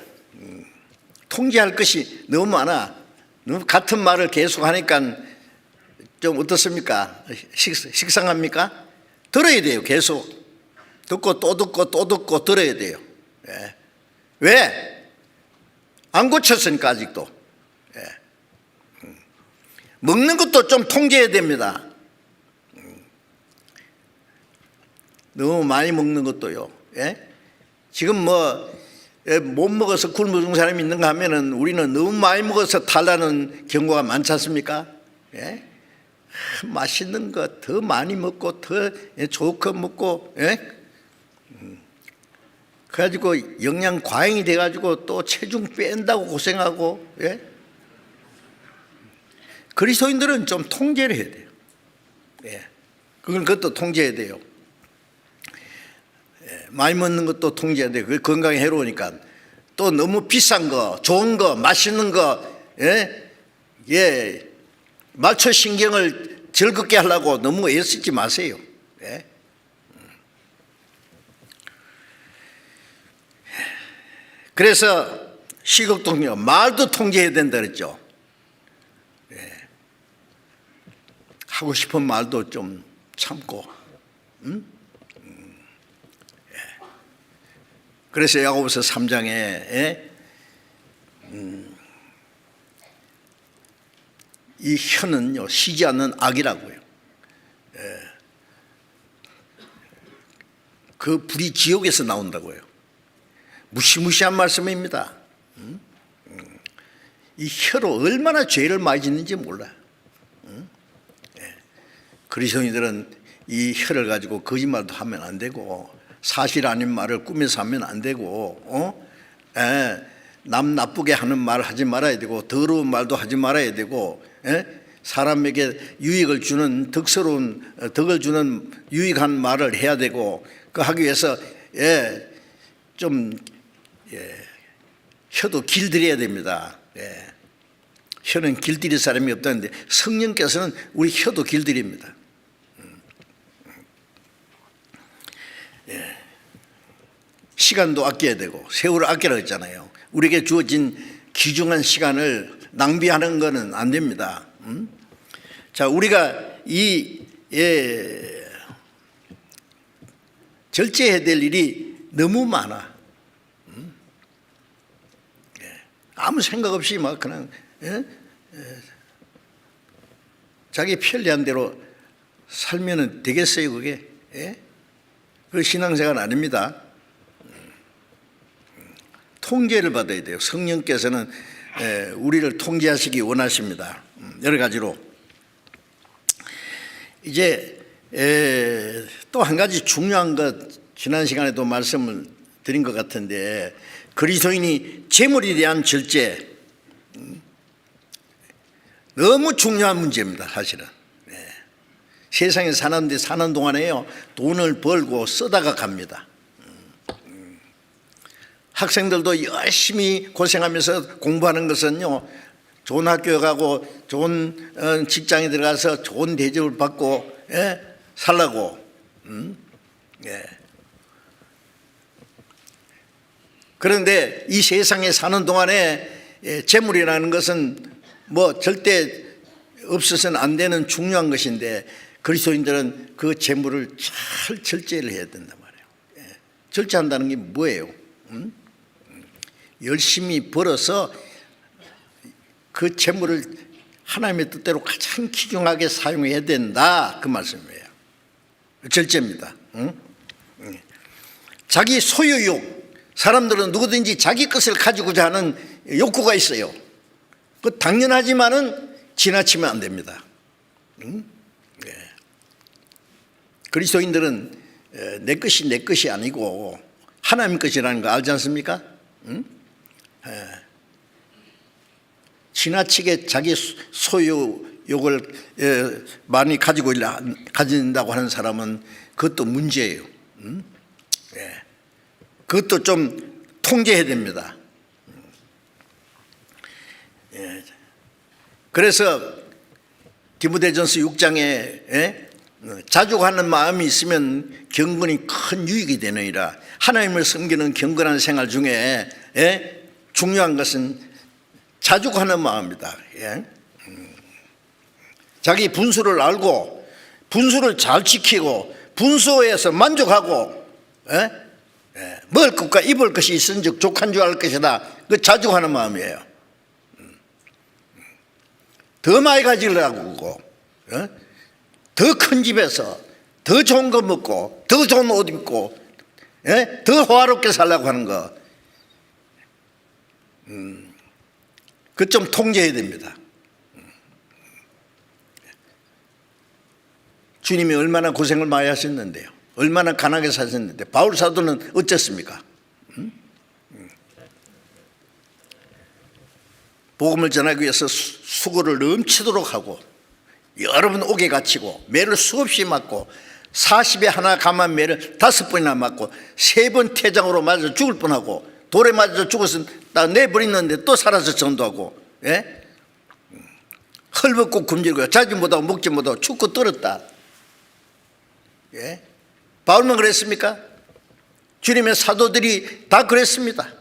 Speaker 1: 통제할 것이 너무 많아. 너무 같은 말을 계속 하니까 좀 어떻습니까? 식상합니까? 들어야 돼요. 계속 듣고 또 듣고 또 듣고 들어야 돼요. 예. 왜? 안 고쳤으니까 아직도. 예. 먹는 것도 좀 통제해야 됩니다. 너무 많이 먹는 것도요. 예? 지금 못 먹어서 굶어 죽은 사람이 있는가 하면은 우리는 너무 많이 먹어서 탈나는 경우가 많지 않습니까? 예? 맛있는 거 더 많이 먹고 더 좋은 거 먹고, 예? 그래가지고 영양 과잉이 돼가지고 또 체중 뺀다고 고생하고, 예? 그리스도인들은 좀 통제를 해야 돼요. 예. 그것도 통제해야 돼요. 예. 많이 먹는 것도 통제해야 돼요. 그게 건강에 해로우니까. 또 너무 비싼 거, 좋은 거, 맛있는 거, 예? 예. 말초 신경을 즐겁게 하려고 너무 애쓰지 마세요. 예? 그래서 시국통요 말도 통제해야 된다 그랬죠. 예. 하고 싶은 말도 좀 참고. 예. 그래서 야고보서 3장에 예? 이 혀는요 쉬지 않는 악이라고요. 예. 그 불이 지옥에서 나온다고요. 무시무시한 말씀입니다. 이 혀로 얼마나 죄를 많이 짓는지 몰라요. 예. 그리스도인들은 이 혀를 가지고 거짓말도 하면 안 되고 사실 아닌 말을 꾸며서 하면 안 되고 예. 남 나쁘게 하는 말 하지 말아야 되고 더러운 말도 하지 말아야 되고 예? 사람에게 유익을 주는 덕을 주는 유익한 말을 해야 되고 그 하기 위해서 예, 좀 혀도 길들여야 됩니다. 예. 혀는 길들일 사람이 없다는데 성령께서는 우리 혀도 길들입니다. 예. 시간도 아껴야 되고 세월을 아끼라고 했잖아요. 우리에게 주어진 귀중한 시간을 낭비하는 것은 안 됩니다. 자, 우리가 절제해야 될 일이 너무 많아. 아무 생각 없이 막 그냥 자기 편리한 대로 살면 되겠어요, 그게? 그 신앙생활 아닙니다. 통제를 받아야 돼요. 성령께서는 우리를 통제하시기 원하십니다. 여러 가지로. 이제 또 한 가지 중요한 것 지난 시간에도 말씀을 드린 것 같은데 그리스도인이 재물에 대한 절제 너무 중요한 문제입니다. 사실은 세상에 사는 동안에요 돈을 벌고 쓰다가 갑니다. 학생들도 열심히 고생하면서 공부하는 것은요 좋은 학교에 가고 좋은 직장에 들어가서 좋은 대접을 받고 살라고 그런데 이 세상에 사는 동안에 재물이라는 것은 뭐 절대 없어서는 안 되는 중요한 것인데 그리스도인들은 그 재물을 잘 절제를 해야 된단 말이에요. 절제한다는 게 뭐예요? 열심히 벌어서 그 재물을 하나님의 뜻대로 가장 귀중하게 사용해야 된다 그 말씀이에요. 절제입니다. 자기 소유욕 사람들은 누구든지 자기 것을 가지고자 하는 욕구가 있어요. 그 당연하지만은 지나치면 안 됩니다. 그리스도인들은 내 것이 내 것이 아니고 하나님 것이라는 거 알지 않습니까? 응? 지나치게 자기 소유욕을 많이 가진다고 하는 사람은 그것도 문제예요. 응? 그것도 좀 통제해야 됩니다. 그래서 디모데전서 6장에 자족하는 마음이 있으면 경건이 큰 유익이 되느니라. 하나님을 섬기는 경건한 생활 중에 중요한 것은 자족하는 마음이다. 자기 분수를 알고 분수를 잘 지키고 분수에서 만족하고 먹을 것과 입을 것이 있은즉 족한 줄 알 것이다. 그 자족하는 마음이에요. 더 많이 가지려고 더 큰 집에서 더 좋은 거 먹고 더 좋은 옷 입고 더 호화롭게 살려고 하는 거, 그 좀 통제해야 됩니다. 주님이 얼마나 고생을 많이 하셨는데요, 얼마나 가난하게 사셨는데 바울 사도는 어쨌습니까? 복음을 전하기 위해서 수고를 넘치도록 하고 여러 번 옥에 갇히고 매를 수없이 맞고 40에 하나 감한 매를 5번이나 맞고 3번 태장으로 맞아 죽을 뻔하고 돌에 맞아 죽어서 다 내버리는데 또 살아서 전도하고, 헐벗고 굶주리고 자지 못하고 먹지 못하고 춥고 떨었다. 바울만 그랬습니까? 주님의 사도들이 다 그랬습니다.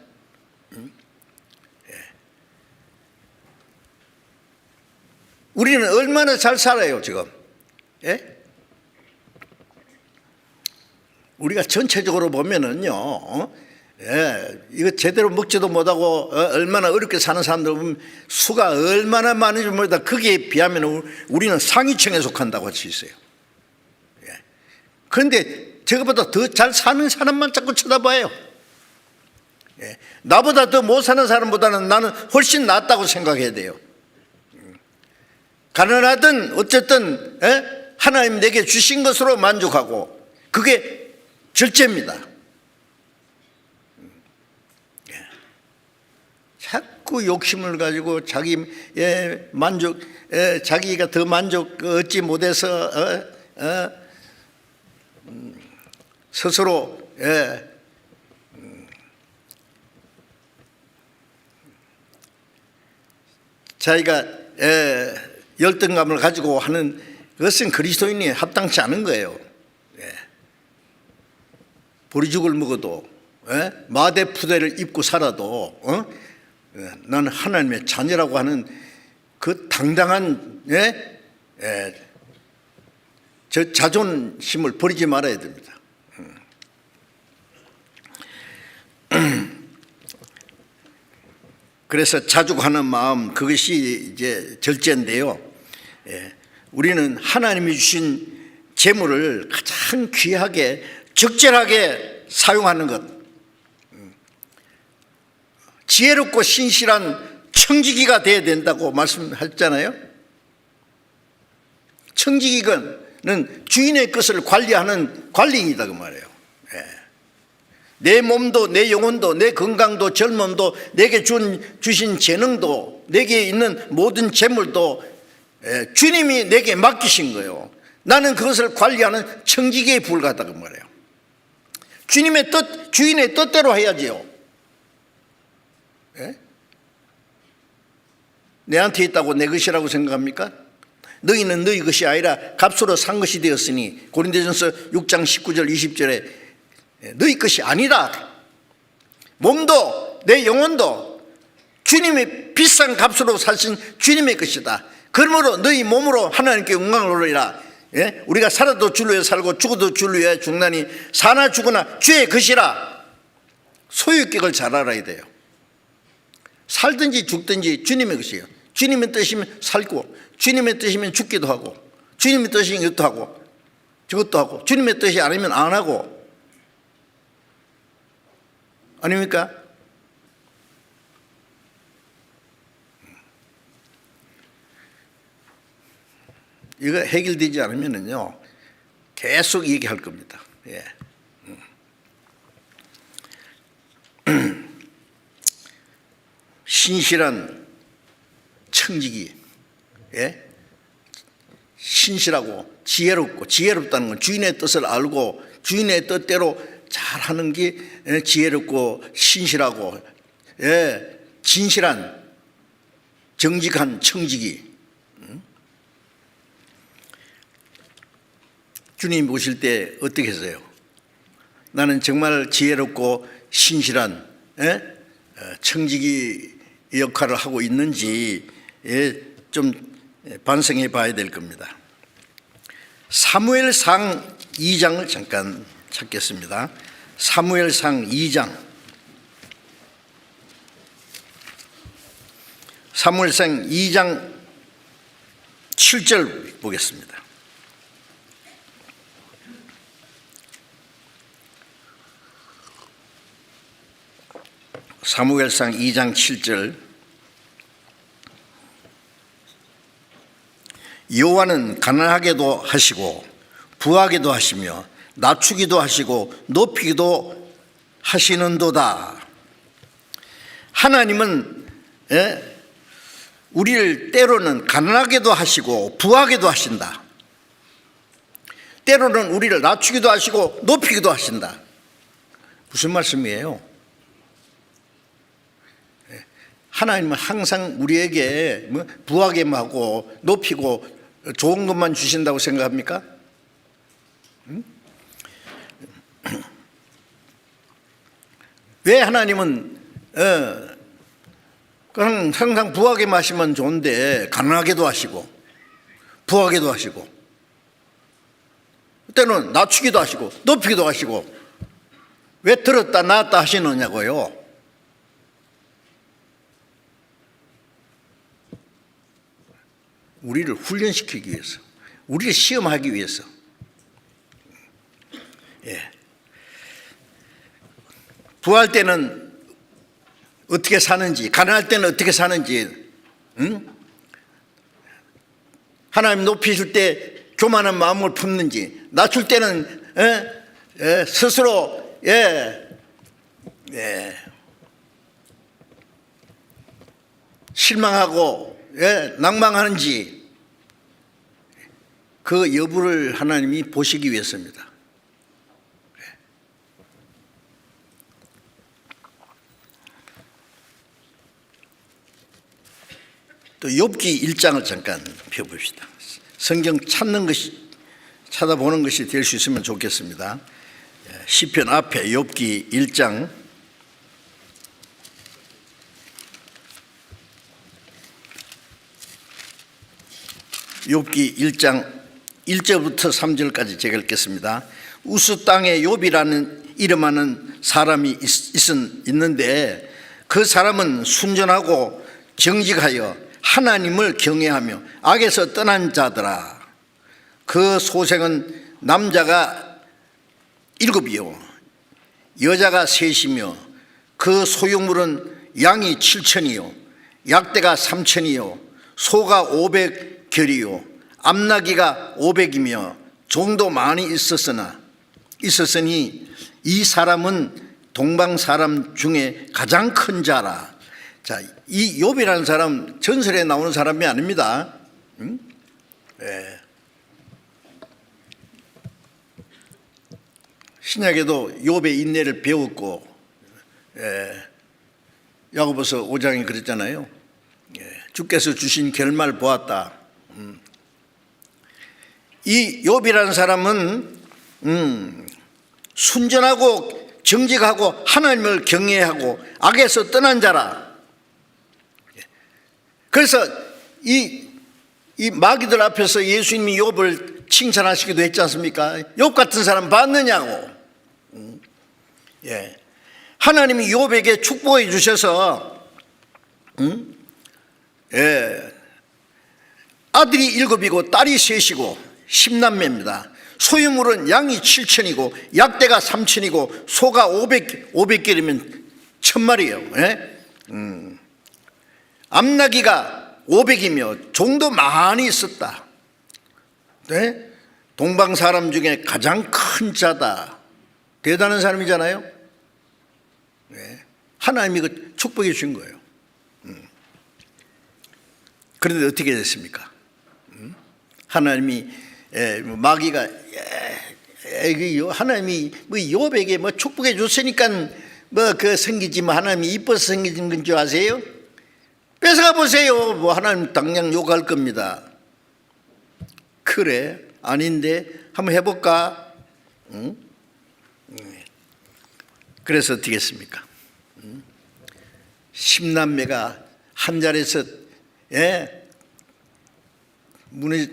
Speaker 1: 우리는 얼마나 잘 살아요 지금. 우리가 전체적으로 보면은요, 이거 제대로 먹지도 못하고 얼마나 어렵게 사는 사람들 보면 수가 얼마나 많은지 모르다. 거기에 비하면 우리는 상위층에 속한다고 할 수 있어요. 그런데 저거보다 더 잘 사는 사람만 자꾸 쳐다봐요. 나보다 더 못 사는 사람보다는 나는 훨씬 낫다고 생각해야 돼요. 가난하든 어쨌든 하나님 내게 주신 것으로 만족하고, 그게 절제입니다. 자꾸 욕심을 가지고 자기의 만족, 자기가 더 만족 얻지 못해서 스스로 자기가 열등감을 가지고 하는 것은 그리스도인이 합당치 않은 거예요. 보리죽을 먹어도 마대 푸대를 입고 살아도 나는 하나님의 자녀라고 하는 그 당당한 저 자존심을 버리지 말아야 됩니다. 그래서 자족하는 마음, 그것이 이제 절제인데요. 우리는 하나님이 주신 재물을 가장 귀하게 적절하게 사용하는 것, 지혜롭고 신실한 청지기가 되어야 된다고 말씀하셨잖아요. 청지기는 주인의 것을 관리하는 관리인이다 그 말이에요. 내 몸도 내 영혼도 내 건강도 젊음도 내게 주신 재능도 내게 있는 모든 재물도 주님이 내게 맡기신 거예요. 나는 그것을 관리하는 청지기에 불과하다 그 말이에요. 주님의 뜻, 주인의 뜻대로 해야지요. 내한테 있다고 내 것이라고 생각합니까? 너희는 너희 것이 아니라 값으로 산 것이 되었으니, 고린도전서 6장 19절 20절에 너희 것이 아니라, 몸도 내 영혼도 주님이 비싼 값으로 사신 주님의 것이다. 그러므로 너희 몸으로 하나님께 영광을 올리라. 우리가 살아도 주를 위해 살고 죽어도 주를 위해 죽나니 사나 죽으나 주의 것이라. 소유격을 잘 알아야 돼요. 살든지 죽든지 주님의 것이에요. 주님의 뜻이면 살고, 주님의 뜻이면 죽기도 하고, 주님의 뜻이면 이것도 하고 저것도 하고, 주님의 뜻이 아니면 안 하고, 아닙니까? 이거 해결되지 않으면요 계속 얘기할 겁니다. 예. 신실한 청지기, 예? 신실하고 지혜롭고, 지혜롭다는 건 주인의 뜻을 알고 주인의 뜻대로 잘하는 게 지혜롭고 신실하고, 예, 진실한 정직한 청지기. 주님 오실 때 어떻게 했어요? 나는 정말 지혜롭고 신실한, 예? 청지기 역할을 하고 있는지, 예, 좀 반성해 봐야 될 겁니다. 사무엘상 2장을 잠깐 찾겠습니다. 사무엘상 2장. 사무엘상 2장 7절 보겠습니다. 사무엘상 2장 7절. 여호와는 가난하게도 하시고 부하게도 하시며 낮추기도 하시고 높이기도 하시는도다. 하나님은, 예, 우리를 때로는 가난하게도 하시고 부하게도 하신다. 때로는 우리를 낮추기도 하시고 높이기도 하신다. 무슨 말씀이에요? 하나님은 항상 우리에게 부하게만 하고 높이고 좋은 것만 주신다고 생각합니까? 왜 하나님은 그냥 항상 부하게만 하시면 좋은데 가난하게도 하시고 부하게도 하시고 그때는 낮추기도 하시고 높이기도 하시고 왜 들었다 놨다 하시느냐고요? 우리를 훈련시키기 위해서, 우리를 시험하기 위해서. 예. 부할 때는 어떻게 사는지, 가난할 때는 어떻게 사는지, 하나님 높이실 때 교만한 마음을 품는지, 낮출 때는 스스로 실망하고 낭망하는지, 그 여부를 하나님이 보시기 위해서입니다. 또 욥기 1장을 잠깐 펴봅시다. 성경 찾아보는 것이 될 수 있으면 좋겠습니다. 시편 앞에 욥기 1장 욥기 1장 1절부터 3절까지 제가 읽겠습니다. 우스 땅에 욥이라는 이름하는 사람이 있는데 그 사람은 순전하고 정직하여 하나님을 경외하며 악에서 떠난 자더라. 그 소생은 남자가 7이요 여자가 3이며 그 소유물은 양이 7천이요 약대가 3천이요 소가 500결이요 암나귀가 500이며 종도 많이 있었으니 이 사람은 동방 사람 중에 가장 큰 자라. 자, 이 욥이라는 사람 전설에 나오는 사람이 아닙니다. 네. 신약에도 욥의 인내를 배웠고, 야고보서 5장에 그랬잖아요. 주께서 주신 결말 보았다. 이 욥이라는 사람은 순전하고 정직하고 하나님을 경외하고 악에서 떠난 자라. 그래서 이 마귀들 앞에서 예수님이 욥을 칭찬하시기도 했지 않습니까? 욥 같은 사람 봤느냐고. 하나님이 욥에게 축복해 주셔서 아들이 7이고 딸이 3이고 10남매입니다. 소유물은 양이 7천이고 약대가 3천이고 소가 500개이면 1000마리예요. 암나귀가 500이며 종도 많이 있었다. 네? 동방 사람 중에 가장 큰 자다. 대단한 사람이잖아요. 네. 하나님이 그 축복해 주신 거예요. 그런데 어떻게 됐습니까? 하나님이 마귀가 하나님이 뭐 욥에게 뭐 축복해 줬으니까 뭐 그 생기지 뭐 하나님이 이뻐서 생긴 건 줄 아세요? 뺏어가 보세요. 뭐 하나님 당장 욕할 겁니다. 그래 아닌데 한번 해볼까? 응? 그래서 어떻게 했습니까? 10남매가 한 자리에서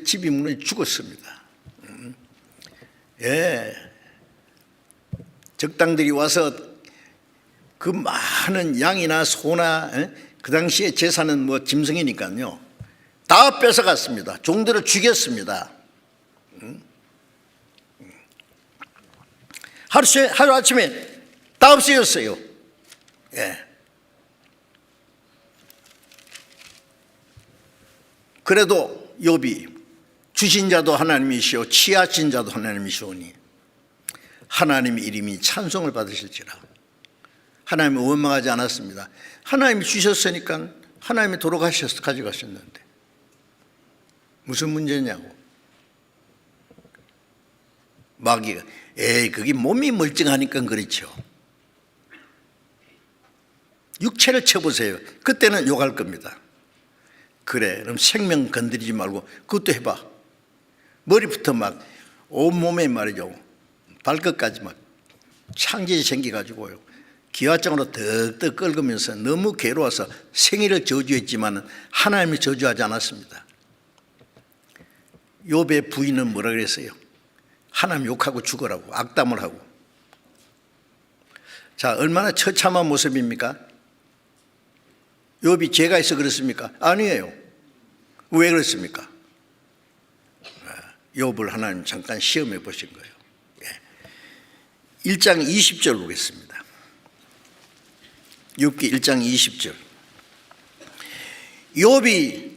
Speaker 1: 집이 무너져 죽었습니다. 적당들이 와서 그 많은 양이나 소나 그 당시에 재산은 뭐 짐승이니까요 다 뺏어갔습니다. 종들을 죽였습니다. 하루 아침에 다 없어졌어요. 그래도 욥이 주신 자도 하나님이시오 취하신 자도 하나님이시오니 하나님의 이름이 찬송을 받으실지라. 하나님이 원망하지 않았습니다. 하나님이 주셨으니까 하나님이 가져가셨는데 무슨 문제냐고. 마귀가 그게 몸이 멀쩡하니까 그렇죠. 육체를 쳐보세요. 그때는 욕할 겁니다. 그래 그럼 생명 건드리지 말고 그것도 해봐. 머리부터 막 온몸에 말이죠 발끝까지 막 창질이 생겨가지고요 기와장으로 덕덕 끓으면서 너무 괴로워서 생일을 저주했지만 하나님이 저주하지 않았습니다. 욥의 부인은 뭐라 그랬어요? 하나님 욕하고 죽으라고 악담을 하고. 자 얼마나 처참한 모습입니까? 욥이 죄가 있어 그렇습니까? 아니에요. 왜 그렇습니까? 욥을 하나님 잠깐 시험해 보신 거예요. 1장 20절 보겠습니다. 욥기 1장 20절. 욥이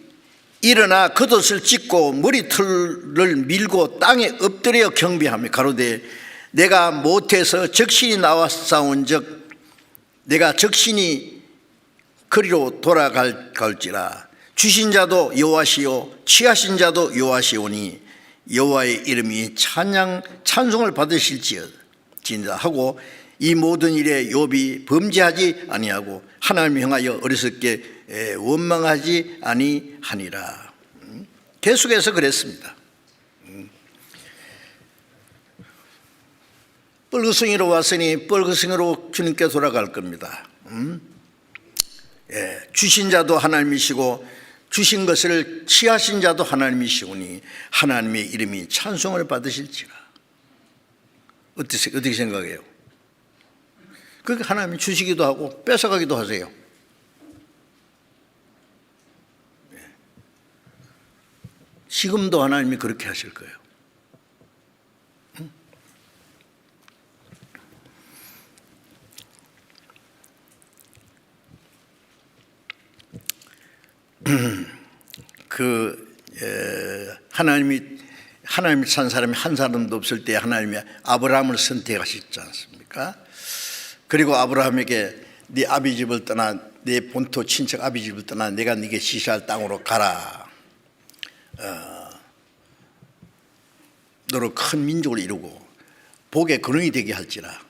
Speaker 1: 일어나 겉옷을 찢고 머리털을 밀고 땅에 엎드려 경배하며 가로되 내가 못해서 적신이 나와 싸운즉 내가 적신이 그리로 돌아갈지라. 주신 자도 여호와시요 취하신 자도 여호와시오니 여호와의 이름이 찬송을 받으실지어다 하고 이 모든 일에 욥이 범죄하지 아니하고 하나님을 향하여 어리석게 원망하지 아니하니라. 계속해서 그랬습니다. 뻘거숭이로 왔으니 뻘거숭이로 주님께 돌아갈 겁니다. 주신 자도 하나님이시고 주신 것을 취하신 자도 하나님이시오니 하나님의 이름이 찬송을 받으실지라. 어떻게 생각해요? 그렇게 하나님이 주시기도 하고 뺏어가기도 하세요. 지금도 하나님이 그렇게 하실 거예요. 하나님이 산 사람이 한 사람도 없을 때 하나님이 아브라함을 선택하셨지 않습니까? 그리고 아브라함에게 네 아비 집을 떠나 네 본토 친척 아비 집을 떠나 내가 네게 지시할 땅으로 가라. 너로 큰 민족을 이루고 복의 근원이 되게 할지라.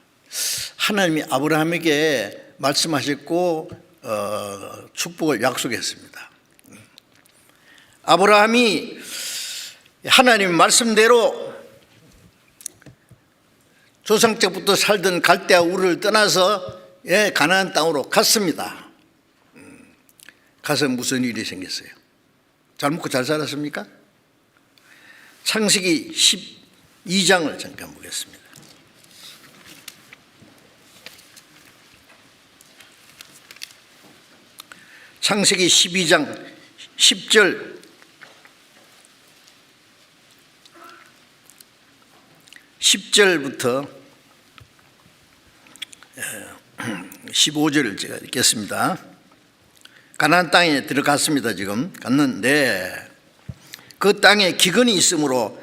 Speaker 1: 하나님이 아브라함에게 말씀하셨고 축복을 약속했습니다. 아브라함이 하나님 말씀대로 조상 때부터 살던 갈대아 우르를 떠나서 가나안 땅으로 갔습니다. 가서 무슨 일이 생겼어요? 잘 먹고 잘 살았습니까? 창세기 12장을 잠깐 보겠습니다. 창세기 12장 10절 10절부터 15절을 제가 읽겠습니다. 가나안 땅에 들어갔습니다. 지금 갔는데 그 땅에 기근이 있으므로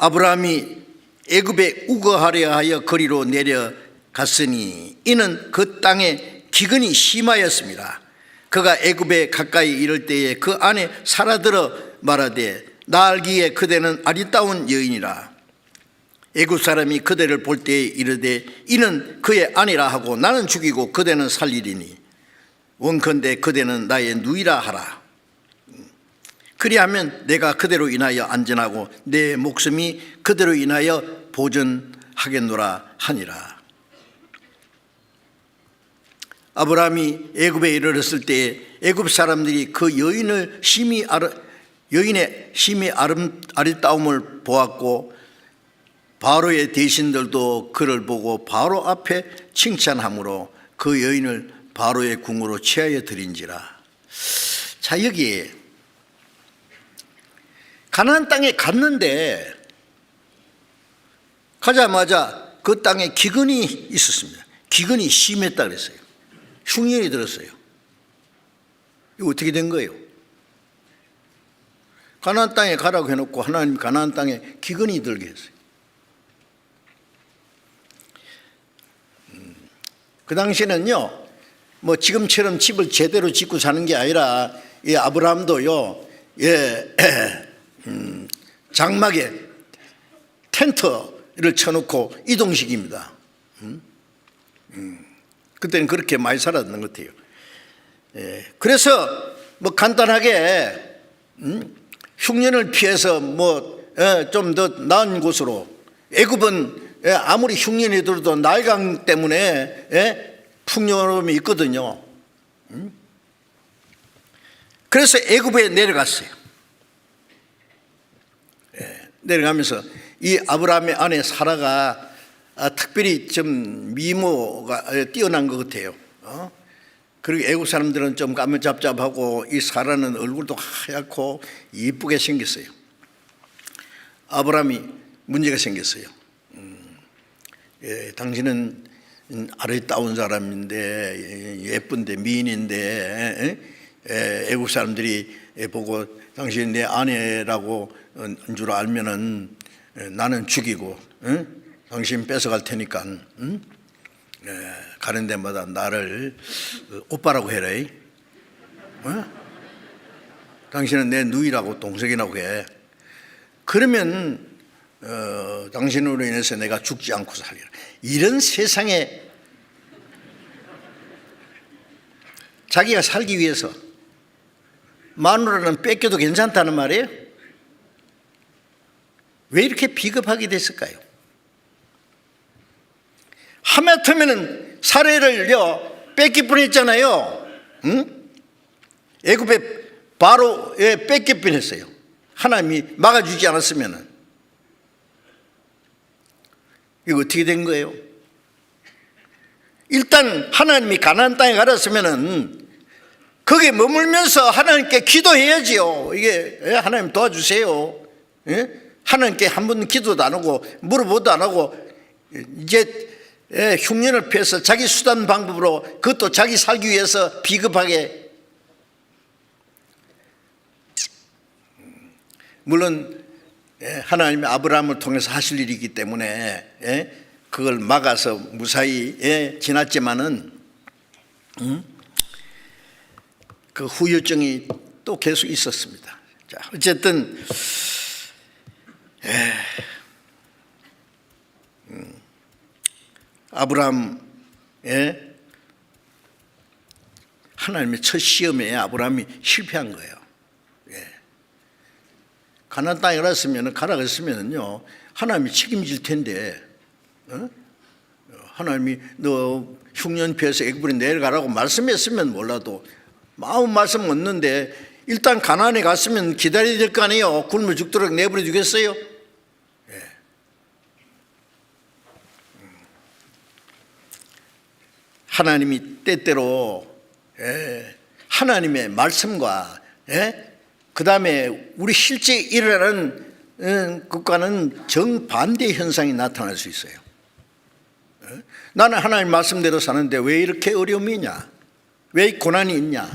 Speaker 1: 아브라함이 애굽에 우거하려 하여 거리로 내려갔으니 이는 그 땅에 기근이 심하였습니다. 그가 애굽에 가까이 이를 때에 그 안에 살아들어 말하되 나 알기에 그대는 아리따운 여인이라. 애굽 사람이 그대를 볼 때에 이르되 이는 그의 아내라 하고 나는 죽이고 그대는 살리리니 원컨대 그대는 나의 누이라 하라. 그리하면 내가 그대로 인하여 안전하고 내 목숨이 그대로 인하여 보전하겠노라 하니라. 아브라함이 애굽에 이르렀을 때에 애굽 사람들이 그 여인의 심히 아리따움을 보았고 바로의 대신들도 그를 보고 바로 앞에 칭찬함으로 그 여인을 바로의 궁으로 취하여 드린지라. 자, 여기 가나안 땅에 갔는데 가자마자 그 땅에 기근이 있었습니다. 기근이 심했다 그랬어요. 흉년이 들었어요. 이거 어떻게 된 거예요? 가나안 땅에 가라고 해놓고 하나님 가나안 땅에 기근이 들게 했어요. 그 당시에는요, 뭐 지금처럼 집을 제대로 짓고 사는 게 아니라 이 아브라함도요, 장막에 텐트를 쳐놓고 이동식입니다. 그때는 그렇게 많이 살았던 것 같아요. 그래서 뭐 간단하게 흉년을 피해서 뭐 좀 더 나은 곳으로, 애굽은 아무리 흉년이 들어도 나일강 때문에 풍요로움이 있거든요. 그래서 애굽에 내려갔어요. 내려가면서 이 아브라함의 아내 사라가 특별히 좀 미모가 뛰어난 것 같아요. 그리고 애국 사람들은 좀 까무잡잡하고 이 사라는 얼굴도 하얗고 이쁘게 생겼어요. 아브라함이 문제가 생겼어요. 당신은 아리따운 사람인데 예쁜데 미인인데 애국 사람들이 보고 당신이 내 아내라고 줄 알면은 나는 죽이고 당신 뺏어갈 테니까 가는 데마다 나를 오빠라고 해라. 당신은 내 누이라고 동생이라고 해. 그러면 당신으로 인해서 내가 죽지 않고 살리라. 이런 세상에 자기가 살기 위해서 마누라는 뺏겨도 괜찮다는 말이에요? 왜 이렇게 비겁하게 됐을까요? 하마터면은 사례를요 뺏길 뻔했잖아요. 애굽에 바로 뺏길 뻔했어요. 하나님이 막아주지 않았으면은. 이거 어떻게 된 거예요? 일단 하나님이 가나안 땅에 가렸으면은 거기에 머물면서 하나님께 기도해야지요. 이게 하나님 도와주세요. 하나님께 한 번 기도도 안 하고 물어보도 안 하고 이제 흉년을 피해서 자기 수단 방법으로 그것도 자기 살기 위해서 비겁하게. 물론 하나님이 아브라함을 통해서 하실 일이기 때문에 그걸 막아서 무사히 지났지만은 그 후유증이 또 계속 있었습니다. 자, 어쨌든 아브라함의 하나님의 첫 시험에 아브라함이 실패한 거예요. 가나안 땅에 가라고 했으면요 하나님이 책임질 텐데, 하나님이 너 흉년 피해서 애굽으로 내려가라고 말씀했으면 몰라도 마음 말씀 없는데 일단 가나안에 갔으면 기다려야 될 거 아니에요. 굶어 죽도록 내버려 주겠어요? 하나님이 때때로 하나님의 말씀과 그 다음에 우리 실제 일어나는 것과는 정반대 현상이 나타날 수 있어요. 나는 하나님 말씀대로 사는데 왜 이렇게 어려움이 있냐? 왜 고난이 있냐?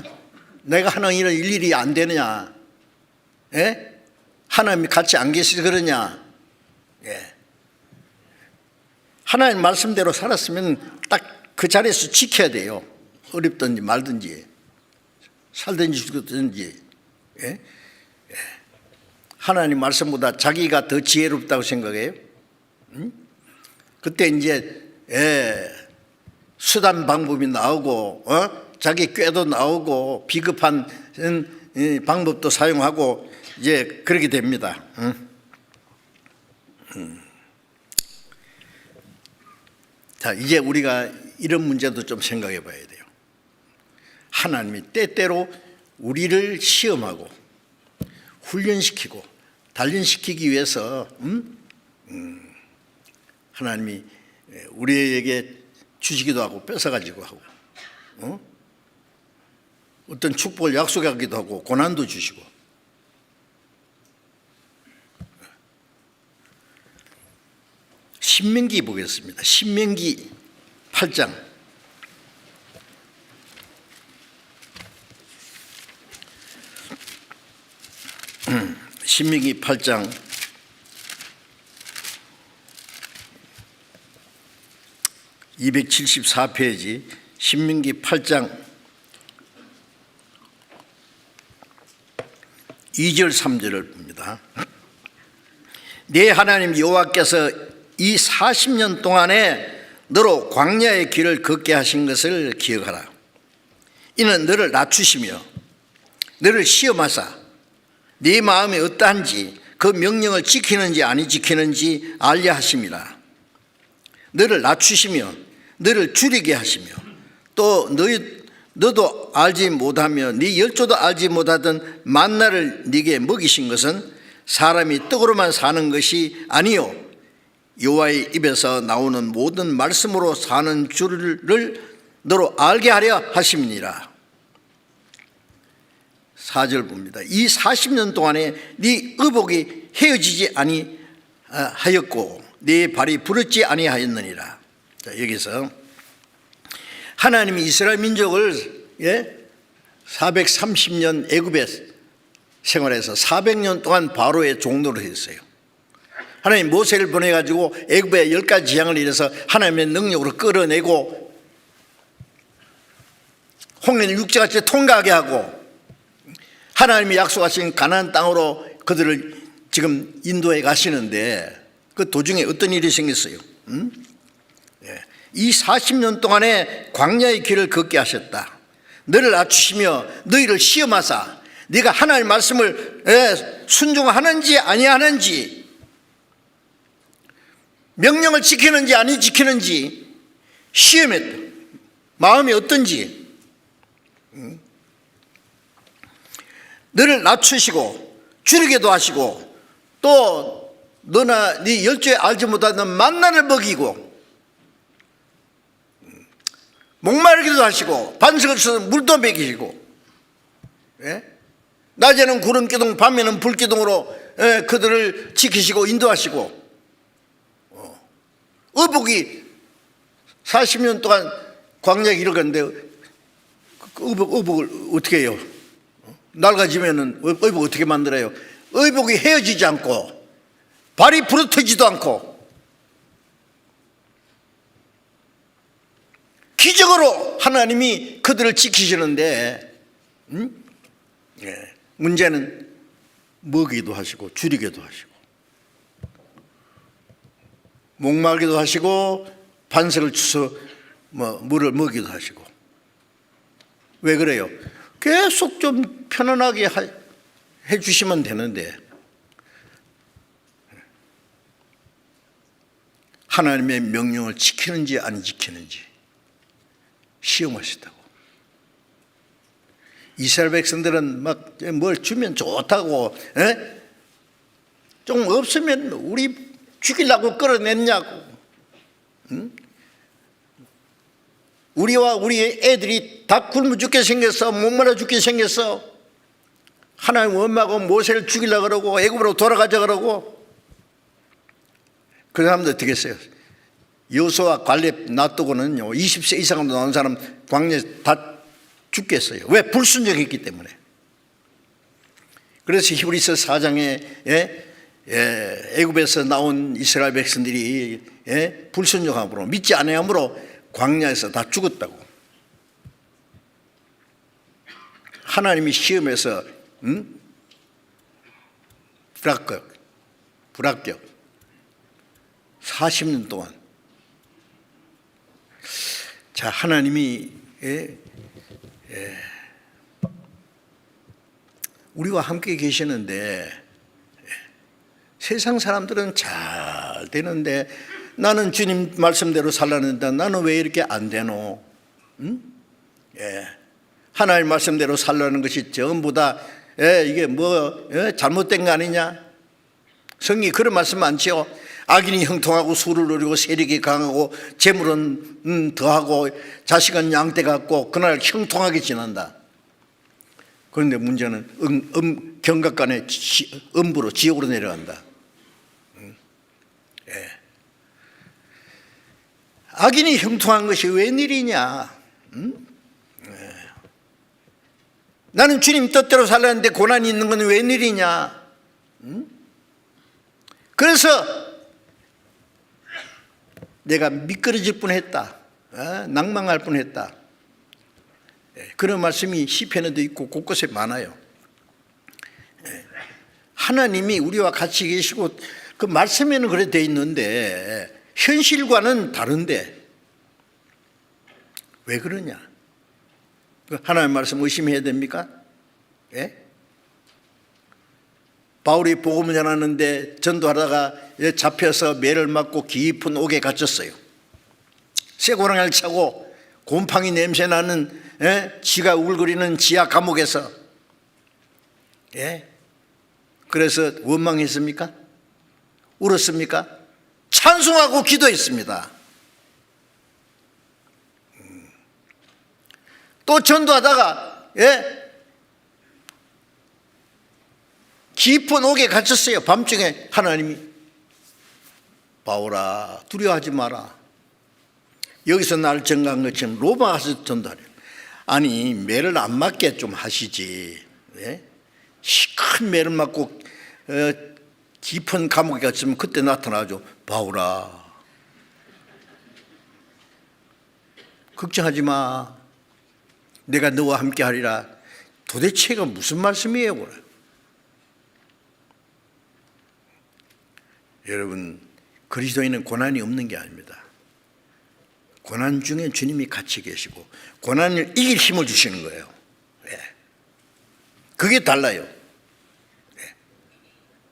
Speaker 1: 내가 하는 일은 일일이 안 되느냐? 하나님이 같이 안 계시서 그러냐? 예. 하나님 말씀대로 살았으면 딱 그 자리에서 지켜야 돼요. 어렵든지 말든지 살든지 죽든지. 예? 예. 하나님 말씀보다 자기가 더 지혜롭다고 생각해요? 그때 이제 수단 방법이 나오고 자기 꾀도 나오고 비겁한 방법도 사용하고 이제 그렇게 됩니다. 자, 이제 우리가 이런 문제도 좀 생각해 봐야 돼요. 하나님이 때때로 우리를 시험하고 훈련시키고 단련시키기 위해서 하나님이 우리에게 주시기도 하고 뺏어가지고 하고 어떤 축복을 약속하기도 하고 고난도 주시고. 신명기 보겠습니다. 신명기 8장. 신명기 8장 274페이지 신명기 8장 2절 3절을 봅니다. 네 하나님 여호와께서 이 40년 동안에 너로 광야의 길을 걷게 하신 것을 기억하라. 이는 너를 낮추시며 너를 시험하사 네 마음이 어떠한지 그 명령을 지키는지 아니 지키는지 알려 하심이라. 너를 낮추시며 너를 줄이게 하시며 또 너도 알지 못하며 네 열조도 알지 못하던 만나를 네게 먹이신 것은 사람이 떡으로만 사는 것이 아니요 여호와의 입에서 나오는 모든 말씀으로 사는 줄을 너로 알게 하려 하심이니라. 4절 봅니다. 이 40년 동안에 네 의복이 헤어지지 아니하였고 네 발이 부르지 아니하였느니라. 자, 여기서 하나님이 이스라엘 민족을 430년 애굽에 생활해서 400년 동안 바로의 종노릇 했어요. 하나님 모세를 보내가지고 애굽의 10가지 재앙을 이뤄서 하나님의 능력으로 끌어내고 홍해를 육지같이 통과하게 하고 하나님이 약속하신 가나안 땅으로 그들을 지금 인도해 가시는데 그 도중에 어떤 일이 생겼어요? 이 40년 동안에 광야의 길을 걷게 하셨다. 너를 낮추시며 너희를 시험하사 네가 하나님의 말씀을 순종하는지 아니하는지 명령을 지키는지 아니 지키는지 시험했다. 마음이 어떤지. 너를 낮추시고 줄이게도 하시고 또 너나 네 열조에 알지 못하는 만나를 먹이고 목마르기도 하시고 반석을 쳐서 물도 먹이시고 낮에는 구름기둥 밤에는 불기둥으로 그들을 지키시고 인도하시고 의복이 40년 동안 광야에 이르갔는데 의복을 어떻게 해요? 낡아지면은 의복 어떻게 만들어요? 의복이 헤어지지 않고 발이 부러뜨지도 않고 기적으로 하나님이 그들을 지키시는데 문제는 먹이도 하시고 줄이기도 하시고 목마르기도 하시고 반석을 쳐서 물을 먹이기도 하시고. 왜 그래요? 계속 좀 편안하게 해주시면 되는데 하나님의 명령을 지키는지 안 지키는지 시험하시다고. 이스라엘 백성들은 막 뭘 주면 좋다고 좀 없으면 우리 죽이려고 끌어냈냐고. 우리와 우리 애들이 다 굶어 죽게 생겼어. 목마르 죽게 생겼어. 하나님 엄마가 모세를 죽이려고 그러고 애굽으로 돌아가자 그러고. 그 사람들 어떻게 했어요? 여호수아 갈렙 놔두고는요 20세 이상으로 나온 사람 광야에 다 죽겠어요. 왜? 불순종했기 때문에. 그래서 히브리서 4장에 애굽에서 나온 이스라엘 백성들이 불순종함으로 믿지 아니함으로 광야에서 다 죽었다고. 하나님이 시험에서 불합격 40년 동안. 자, 하나님이 우리와 함께 계시는데 세상 사람들은 잘 되는데 나는 주님 말씀대로 살라는데 나는 왜 이렇게 안 되노? 하나님 말씀대로 살라는 것이 전부 다 이게 잘못된 거 아니냐? 성경이 그런 말씀 많지요. 악인이 형통하고 수를 누리고 세력이 강하고 재물은 더하고 자식은 양떼 같고 그날 형통하게 지난다. 그런데 문제는 경각간에 음부로 지옥으로 내려간다. 악인이 형통한 것이 웬일이냐? 나는 주님 뜻대로 살려는데 고난이 있는 건 웬일이냐? 그래서 내가 미끄러질 뻔했다, 낭망할 뻔했다. 그런 말씀이 시편에도 있고 곳곳에 많아요. 하나님이 우리와 같이 계시고 그 말씀에는 그래 돼 있는데 현실과는 다른데 왜 그러냐? 하나님 말씀 의심해야 됩니까? 바울이 복음을 전하는데 전도하다가 잡혀서 매를 맞고 깊은 옥에 갇혔어요. 쇠고랑을 차고 곰팡이 냄새 나는 지가 울거리는 지하 감옥에서. 그래서 원망했습니까? 울었습니까? 찬송하고 기도했습니다. 또 전도하다가 깊은 옥에 갇혔어요. 밤중에 하나님이 바울아 두려워하지 마라. 여기서 나를 전가한 것처럼 로마 가서 전도하래. 아니 매를 안 맞게 좀 하시지. 큰 매를 맞고 깊은 감옥에 갇히면 그때 나타나죠. 바울아 걱정하지 마. 내가 너와 함께 하리라. 도대체가 무슨 말씀이에요? 그래. 여러분 그리스도인은 고난이 없는 게 아닙니다. 고난 중에 주님이 같이 계시고 고난을 이길 힘을 주시는 거예요. 그게 달라요.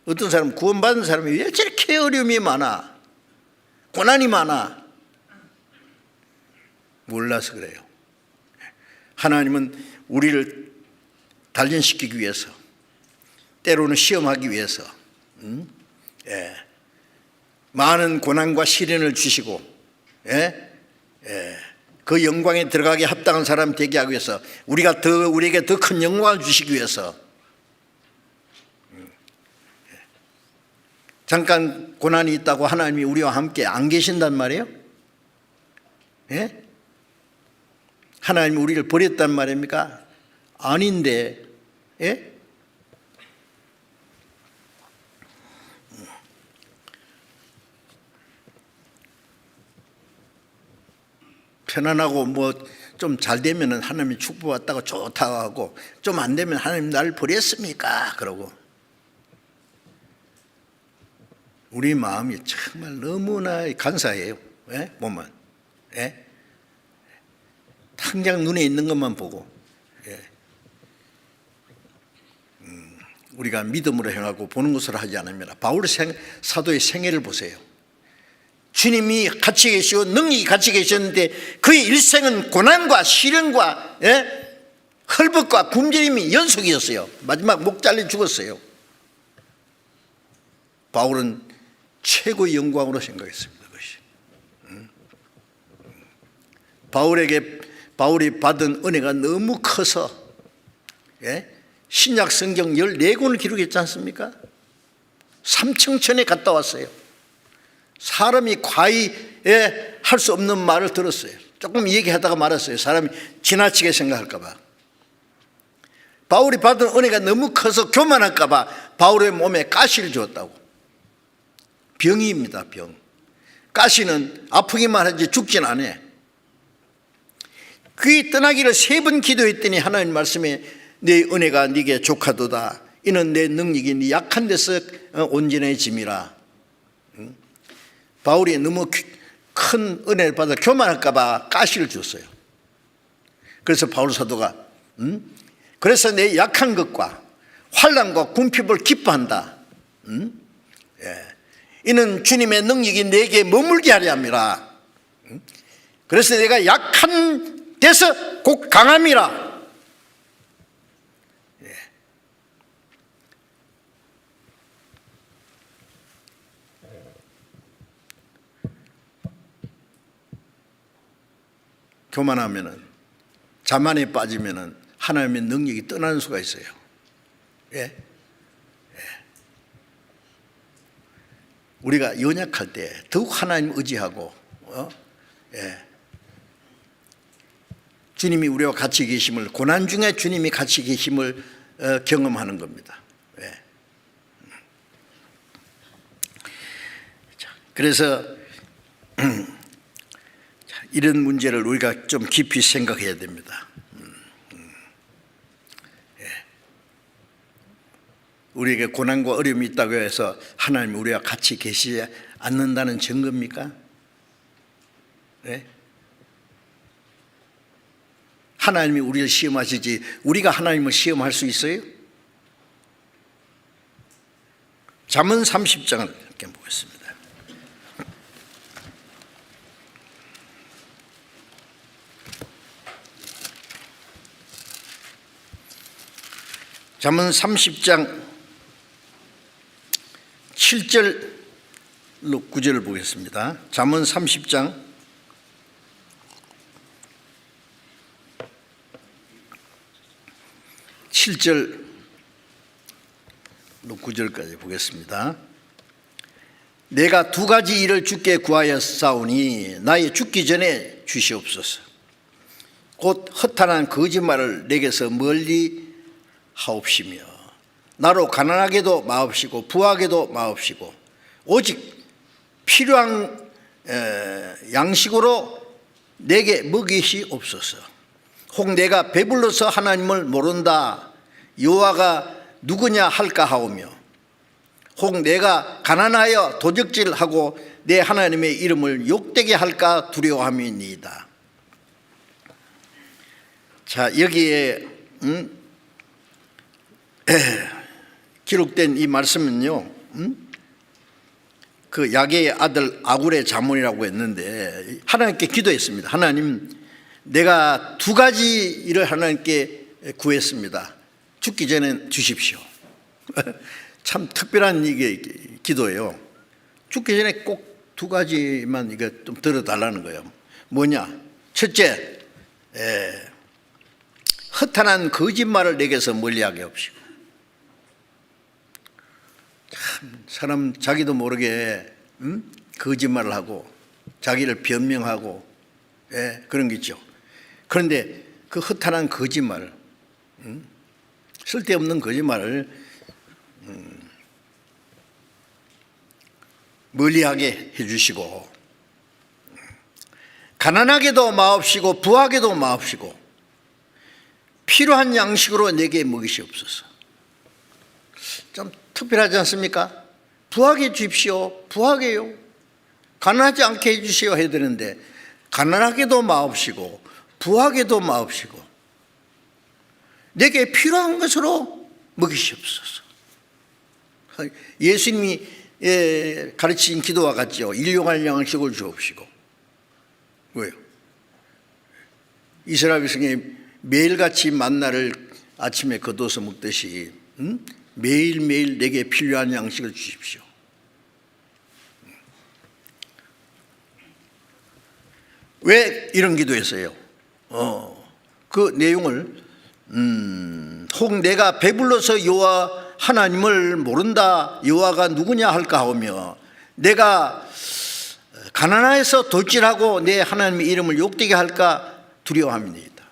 Speaker 1: 어떤 사람 구원받은 사람이 왜 저렇게 어려움이 많아? 고난이 많아? 몰라서 그래요. 하나님은 우리를 단련시키기 위해서 때로는 시험하기 위해서 많은 고난과 시련을 주시고 그 영광에 들어가게 합당한 사람 되게 하기 위해서 우리에게 더 큰 영광을 주시기 위해서 잠깐 고난이 있다고 하나님이 우리와 함께 안 계신단 말이에요? 하나님이 우리를 버렸단 말입니까? 아닌데 편안하고 뭐 좀 잘 되면 하나님이 축복받다고 좋다고 하고 좀 안 되면 하나님 나를 버렸습니까? 그러고 우리 마음이 정말 너무나 간사해요. 보면 당장 눈에 있는 것만 보고 우리가 믿음으로 행하고 보는 것으로 하지 않습니다. 바울 사도의 생애를 보세요. 주님이 같이 계시고 능력이 같이 계셨는데 그의 일생은 고난과 시련과 헐벗과 굶주림이 연속이었어요. 마지막 목 잘려 죽었어요. 바울은 최고의 영광으로 생각했습니다. 그것이. 바울이 받은 은혜가 너무 커서 신약 성경 14권을 기록했지 않습니까? 삼청천에 갔다 왔어요. 사람이 과히 할 수 없는 말을 들었어요. 조금 얘기하다가 말았어요. 사람이 지나치게 생각할까 봐. 바울이 받은 은혜가 너무 커서 교만할까 봐 바울의 몸에 가시를 주었다고. 병입니다. 병. 가시는 아프기만 하지 죽진 않아. 그의 떠나기를 3번 기도했더니 하나님 말씀에 내 은혜가 네게 족하도다. 이는 내 능력이 네 약한 데서 온전해짐이라. 바울이 너무 큰 은혜를 받아 교만할까 봐 가시를 줬어요. 그래서 바울 사도가 그래서 내 약한 것과 환난과 궁핍을 기뻐한다. 이는 주님의 능력이 내게 머물게 하려 함이라. 그래서 내가 약한 데서 곧 강함이라. 교만하면은, 자만에 빠지면은 하나님의 능력이 떠나는 수가 있어요. 예. 우리가 연약할 때 더욱 하나님 의지하고, 주님이 우리와 같이 계심을, 고난 중에 주님이 같이 계심을 경험하는 겁니다. 그래서 이런 문제를 우리가 좀 깊이 생각해야 됩니다. 우리에게 고난과 어려움이 있다고 해서 하나님이 우리와 같이 계시지 않는다는 증거입니까? 네? 하나님이 우리를 시험하시지 우리가 하나님을 시험할 수 있어요? 잠언 30장을 함께 보겠습니다. 잠언 30장 7절로 9절을 보겠습니다. 잠언 30장 7절로 9절까지 보겠습니다. 내가 2가지 일을 주께 구하였사오니 나의 죽기 전에 주시옵소서. 곧 허탄한 거짓말을 내게서 멀리 하옵시며 나로 가난하게도 마옵시고 부하게도 마옵시고 오직 필요한 양식으로 내게 먹이시옵소서. 혹 내가 배불러서 하나님을 모른다 여호와가 누구냐 할까 하오며 혹 내가 가난하여 도적질하고 내 하나님의 이름을 욕되게 할까 두려워함이니이다. 자, 여기에 기록된 이 말씀은요, 그 야게의 아들 아굴의 자문이라고 했는데 하나님께 기도했습니다. 하나님, 내가 2가지 일을 하나님께 구했습니다. 죽기 전에 주십시오. 참 특별한 이게 기도예요. 죽기 전에 꼭 2가지만 이거 좀 들어달라는 거예요. 뭐냐? 첫째, 허탄한 거짓말을 내게서 멀리하게 하옵시고. 참 사람 자기도 모르게 거짓말을 하고 자기를 변명하고 그런 게 있죠. 그런데 그 허탄한 거짓말, 쓸데없는 거짓말을 멀리하게 해주시고 가난하게도 마옵시고 부하게도 마옵시고 필요한 양식으로 내게 먹이시옵소서. 좀 특별하지 않습니까? 부하게 주십시오. 부하게요. 가난하지 않게 해주시오 해야 되는데 가난하게도 마옵시고 부하게도 마옵시고 내게 필요한 것으로 먹이시옵소서. 예수님이 가르친 기도와 같죠. 일용할 양식을 주옵시고. 왜요? 이스라엘 백성이 매일같이 만나를 아침에 거둬서 먹듯이 매일매일 내게 필요한 양식을 주십시오. 왜 이런 기도했어요? 그 내용을 혹 내가 배불러서 여호와 하나님을 모른다 여호와가 누구냐 할까 하오며 내가 가난해서 돌질하고 내 하나님의 이름을 욕되게 할까 두려워함이니이다.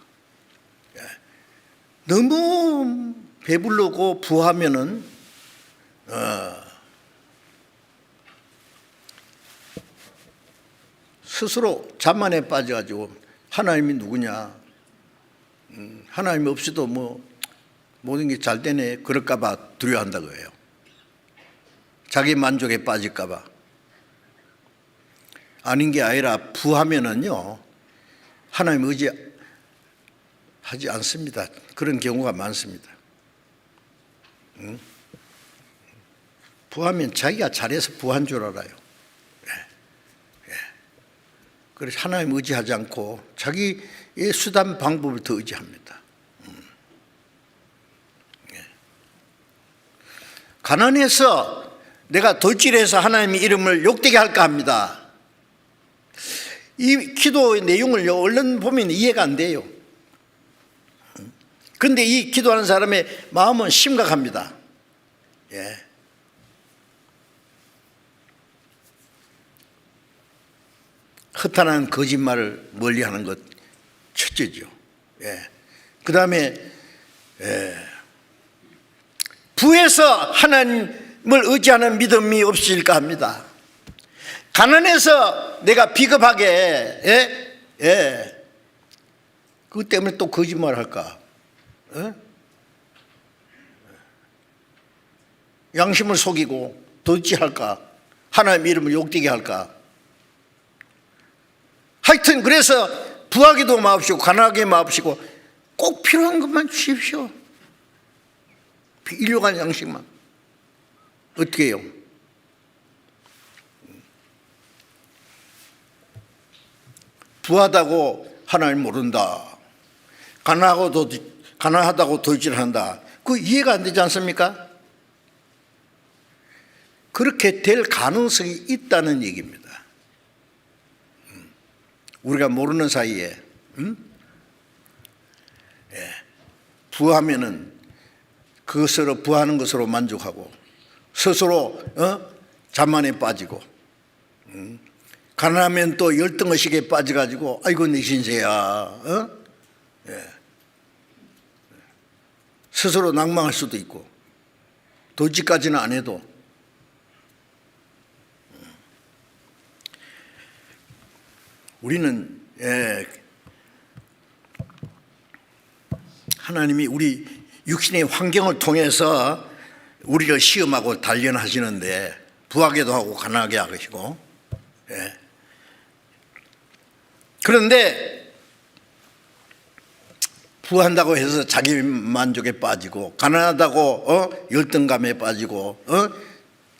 Speaker 1: 너무 배불르고 부하면은 스스로 자만에 빠져가지고 하나님이 누구냐, 하나님이 없이도 뭐 모든 게 잘 되네 그럴까 봐 두려워한다고 해요. 자기 만족에 빠질까 봐. 아닌 게 아니라 부하면은요 하나님 의지하지 않습니다. 그런 경우가 많습니다. 부하면 자기가 잘해서 부한 줄 알아요. 그래서 하나님 의지하지 않고 자기의 수단 방법을 더 의지합니다. 가난해서 내가 덜질해서 하나님의 이름을 욕되게 할까 합니다. 이 기도의 내용을 얼른 보면 이해가 안 돼요. 그런데 이 기도하는 사람의 마음은 심각합니다. 허탄한 거짓말을 멀리하는 것 첫째죠. 그 다음에 부에서 하나님을 의지하는 믿음이 없을까 합니다. 가난해서 내가 비겁하게 그것 때문에 또 거짓말 할까? 양심을 속이고 도둑질할까? 하나님 이름을 욕되게 할까? 하여튼 그래서 부하기도 마옵시고 가난하게 마옵시고 꼭 필요한 것만 주십시오. 일용할 양식만. 어떻게 해요? 부하다고 하나님 모른다. 가난하다고 도둑질한다. 그 이해가 안 되지 않습니까? 그렇게 될 가능성이 있다는 얘기입니다. 우리가 모르는 사이에 부하면은 그것으로 부하는 것으로 만족하고 스스로 자만에 빠지고 가난하면 또 열등의식에 빠져가지고 아이고 내 신세야 스스로 낭망할 수도 있고 도둑질까지는 안 해도 우리는 하나님이 우리 육신의 환경을 통해서 우리를 시험하고 단련하시는데 부하게도 하고 가난하게 하시고 그런데 부한다고 해서 자기 만족에 빠지고 가난하다고 열등감에 빠지고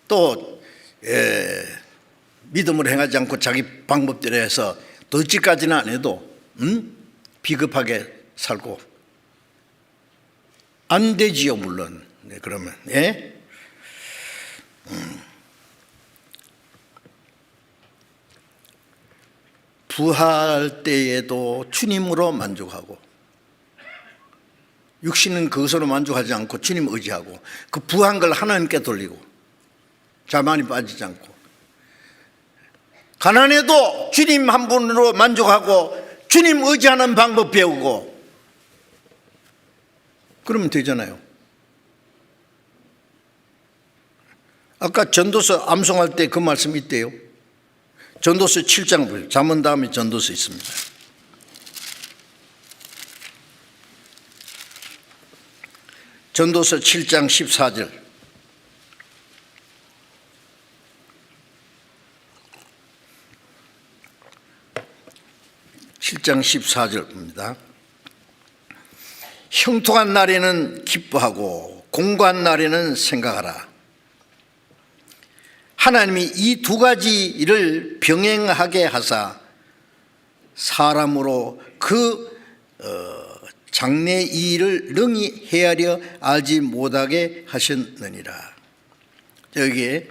Speaker 1: 또 믿음을 행하지 않고 자기 방법대로 해서 도둑질까지는 안 해도 비겁하게 살고 안 되지요 물론. 그러면 부할 때에도 주님으로 만족하고 육신은 그것으로 만족하지 않고 주님 의지하고 그 부한 걸 하나님께 돌리고 자만이 빠지지 않고 가난해도 주님 한 분으로 만족하고 주님 의지하는 방법 배우고 그러면 되잖아요. 아까 전도서 암송할 때 그 말씀 있대요. 전도서 7장 잠언 다음에 전도서 있습니다. 전도서 7장 14절. (7장 14절입니다) 형통한 날에는 기뻐하고 공고한 날에는 생각하라. 하나님이 이 두 가지를 병행하게 하사 사람으로 그 장래 일을 능히 헤아려 알지 못하게 하셨느니라. 여기에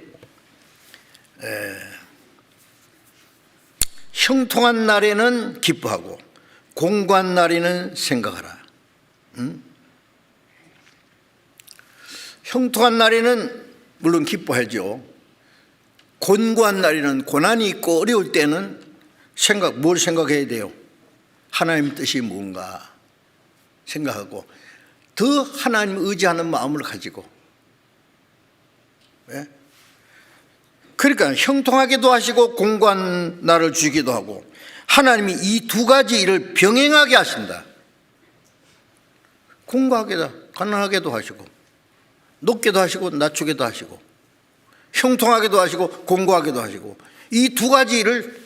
Speaker 1: 형통한 날에는 기뻐하고 공고한 날에는 생각하라. 형통한 날에는 물론 기뻐하죠. 곤고한 날에는 고난이 있고 어려울 때는 뭘 생각해야 돼요? 하나님 뜻이 뭔가 생각하고 더 하나님 의지하는 마음을 가지고 그러니까 형통하게도 하시고 공고한 날을 주기도 하고, 하나님이 이 두 가지 일을 병행하게 하신다. 공고하게도, 가난하게도 하시고, 높게도 하시고 낮추게도 하시고, 형통하게도 하시고 공고하게도 하시고, 이 두 가지 일을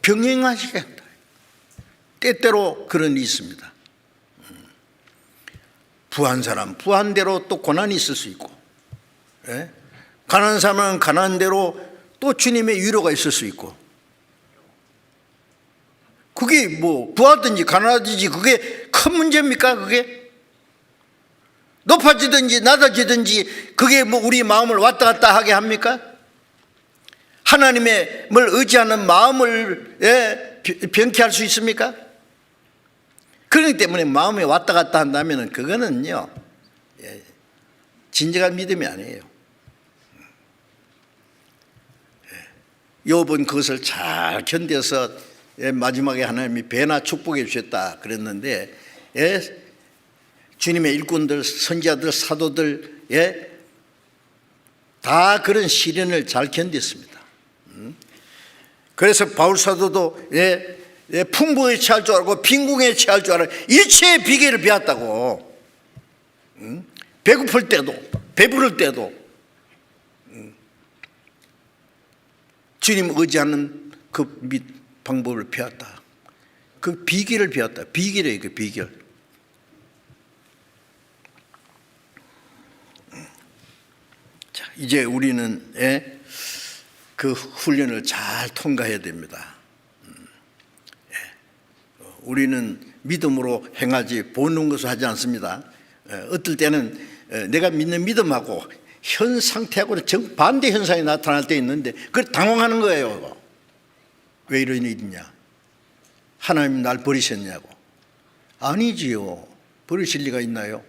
Speaker 1: 병행하시게 한다. 때때로 그런 일이 있습니다. 부한 사람 부한대로 또 고난이 있을 수 있고, 가난한 사람은 가난한 대로 또 주님의 위로가 있을 수 있고, 그게 뭐 부하든지 가난하든지 그게 큰 문제입니까? 그게 높아지든지 낮아지든지 그게 뭐 우리 마음을 왔다 갔다 하게 합니까? 하나님의 뭘 의지하는 마음을 병케 할 수 있습니까? 그렇기 때문에 마음이 왔다 갔다 한다면 그거는요, 진정한 믿음이 아니에요. 욥은 그것을 잘 견뎌서 마지막에 하나님이 배나 축복해 주셨다 그랬는데, 주님의 일꾼들, 선지자들, 사도들 다 그런 시련을 잘 견뎠습니다. 그래서 바울 사도도 풍부에 취할 줄 알고 빈궁에 취할 줄 알고 일체의 비결을 배웠다고. 배고플 때도 배부를 때도 주님 의지하는 그 방법을 배웠다. 그 비결을 배웠다. 비결이에요. 그 비결. 자, 이제 우리는 그 훈련을 잘 통과해야 됩니다. 우리는 믿음으로 행하지 보는 것을 하지 않습니다. 어떨 때는 내가 믿는 믿음하고 현 상태하고는 정반대 현상이 나타날 때 있는데 그걸 당황하는 거예요. 왜 이런 일이 있냐? 하나님 날 버리셨냐고. 아니지요. 버리실 리가 있나요?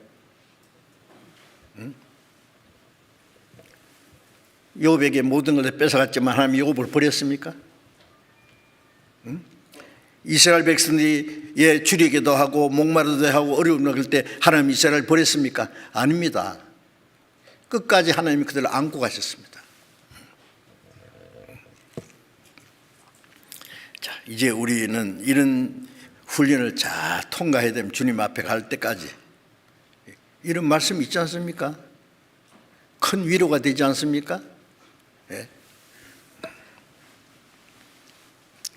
Speaker 1: 욥에게 모든 것을 뺏어갔지만 하나님이 욥을 버렸습니까? 이스라엘 백성들이 줄이기도 하고 목마르기도 하고 어려움을 겪을 때 하나님 이스라엘 버렸습니까? 아닙니다. 끝까지 하나님이 그들을 안고 가셨습니다. 자, 이제 우리는 이런 훈련을 잘 통과해야 됩니다. 주님 앞에 갈 때까지. 이런 말씀 있지 않습니까? 큰 위로가 되지 않습니까?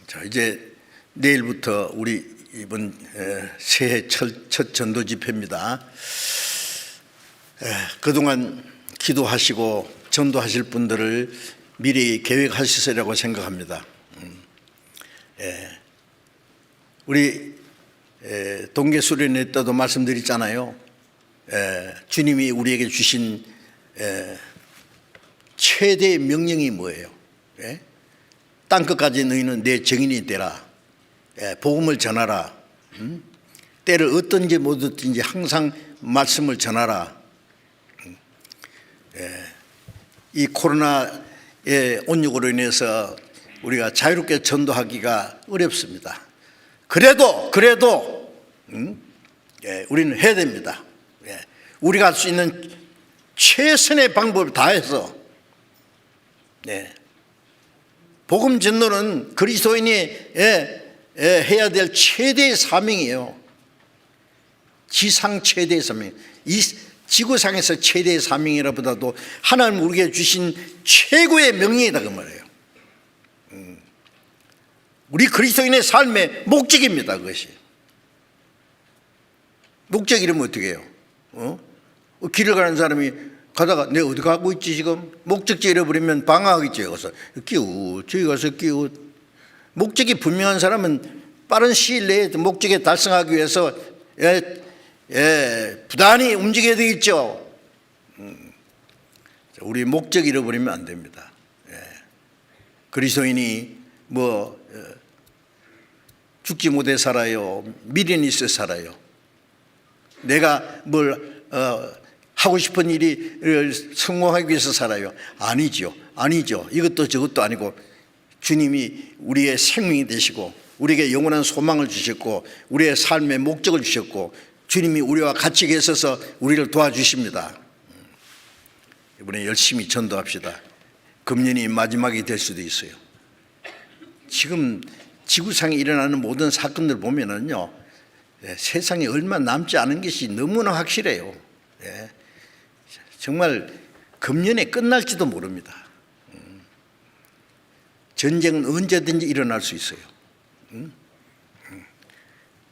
Speaker 1: 자, 이제 내일부터 우리 이번 새해 첫 전도 집회입니다. 그동안 기도하시고 전도하실 분들을 미리 계획하시리라고 생각합니다. 우리 동계 수련회 때도 말씀드렸잖아요. 주님이 우리에게 주신 최대의 명령이 뭐예요? 땅끝까지 너희는 내 증인이 되라. 복음을 전하라. 때를 어떤지 못 어떤지 항상 말씀을 전하라. 이 코로나의 온육으로 인해서 우리가 자유롭게 전도하기가 어렵습니다. 그래도 우리는 해야 됩니다. 우리가 할 수 있는 최선의 방법을 다해서 복음 전도는 그리스도인이 해야 될 최대의 사명이에요. 지상 최대의 사명. 이 지구상에서 최대의 사명이라보다도 하나님 우리에게 주신 최고의 명령이다 그 말이에요. 우리 그리스도인의 삶의 목적입니다. 그것이. 목적 이러면 어떻게 해요? 길을 가는 사람이 가다가 내가 어디 가고 있지 지금? 목적지 잃어버리면 방황하겠지. 여기서 끼우 저기 가서 끼우. 목적이 분명한 사람은 빠른 시일 내에 목적에 달성하기 위해서 부단히 움직여야 되겠죠. 우리 목적 잃어버리면 안 됩니다. 그리스도인이 죽지 못해 살아요? 미련이 있어 살아요? 내가 뭘 하고 싶은 일이 성공하기 위해서 살아요? 아니죠. 이것도 저것도 아니고 주님이 우리의 생명이 되시고 우리에게 영원한 소망을 주셨고 우리의 삶의 목적을 주셨고 주님이 우리와 같이 계셔서 우리를 도와주십니다. 이번에 열심히 전도합시다. 금년이 마지막이 될 수도 있어요. 지금 지구상에 일어나는 모든 사건들 보면은요, 세상에 얼마 남지 않은 것이 너무나 확실해요. 정말 금년에 끝날지도 모릅니다. 전쟁은 언제든지 일어날 수 있어요.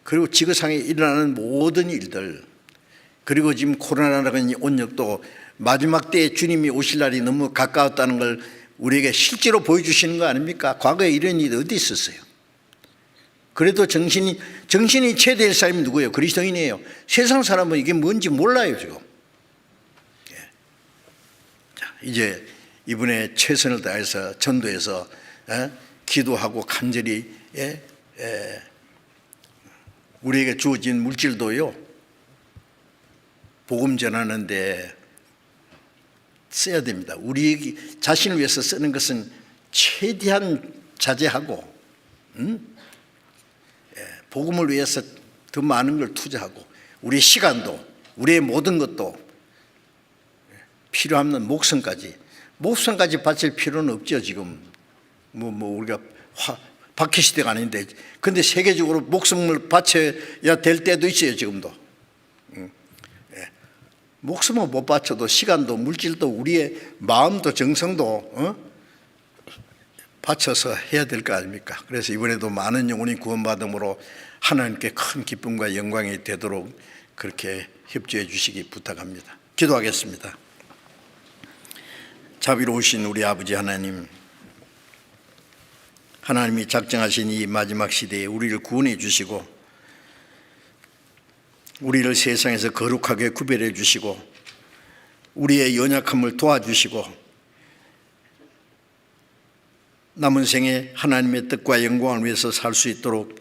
Speaker 1: 그리고 지구상에 일어나는 모든 일들, 그리고 지금 코로나라는 온역도 마지막 때에 주님이 오실 날이 너무 가까웠다는 걸 우리에게 실제로 보여주시는 거 아닙니까? 과거에 이런 일이 어디 있었어요? 그래도 정신이 최대의 사람이 누구예요? 그리스도인이에요. 세상 사람은 이게 뭔지 몰라요 지금. 자, 이제 이번에 최선을 다해서 전도해서 기도하고 간절히 우리에게 주어진 물질도요, 복음 전하는데 써야 됩니다. 우리 자신을 위해서 쓰는 것은 최대한 자제하고, 복음을 위해서 더 많은 걸 투자하고, 우리의 시간도, 우리의 모든 것도, 필요하면 목숨까지 바칠 필요는 없죠. 지금 우리가 박해 시대가 아닌데, 근데 세계적으로 목숨을 바쳐야 될 때도 있어요. 지금도. 목숨은 못 바쳐도 시간도 물질도 우리의 마음도 정성도 바쳐서 해야 될 거 아닙니까? 그래서 이번에도 많은 영혼이 구원받음으로 하나님께 큰 기쁨과 영광이 되도록 그렇게 협조해 주시기 부탁합니다. 기도하겠습니다. 자비로우신 우리 아버지 하나님, 하나님이 작정하신 이 마지막 시대에 우리를 구원해 주시고 우리를 세상에서 거룩하게 구별해 주시고 우리의 연약함을 도와주시고 남은 생에 하나님의 뜻과 영광을 위해서 살 수 있도록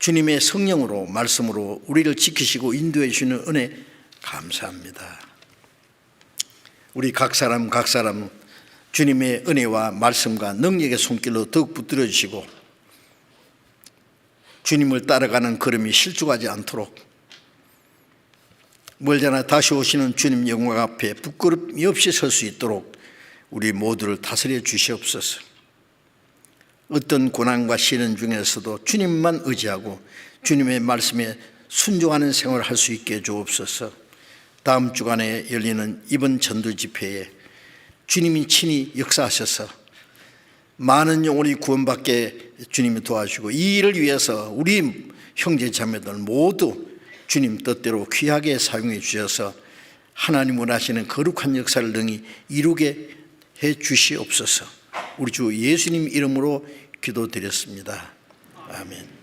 Speaker 1: 주님의 성령으로 말씀으로 우리를 지키시고 인도해 주시는 은혜 감사합니다. 우리 각 사람 주님의 은혜와 말씀과 능력의 손길로 더욱 붙들어 주시고 주님을 따라가는 걸음이 실족하지 않도록 멀잖아 다시 오시는 주님 영광 앞에 부끄럼이 없이 설 수 있도록 우리 모두를 다스려 주시옵소서. 어떤 고난과 시련 중에서도 주님만 의지하고 주님의 말씀에 순종하는 생활을 할 수 있게 해 주옵소서. 다음 주간에 열리는 이번 전도 집회에 주님이 친히 역사하셔서 많은 영혼이 구원받게 주님이 도와주시고 이 일을 위해서 우리 형제 자매들 모두 주님 뜻대로 귀하게 사용해 주셔서 하나님 원하시는 거룩한 역사를 능히 이루게 해 주시옵소서. 우리 주 예수님 이름으로 기도드렸습니다. 아멘.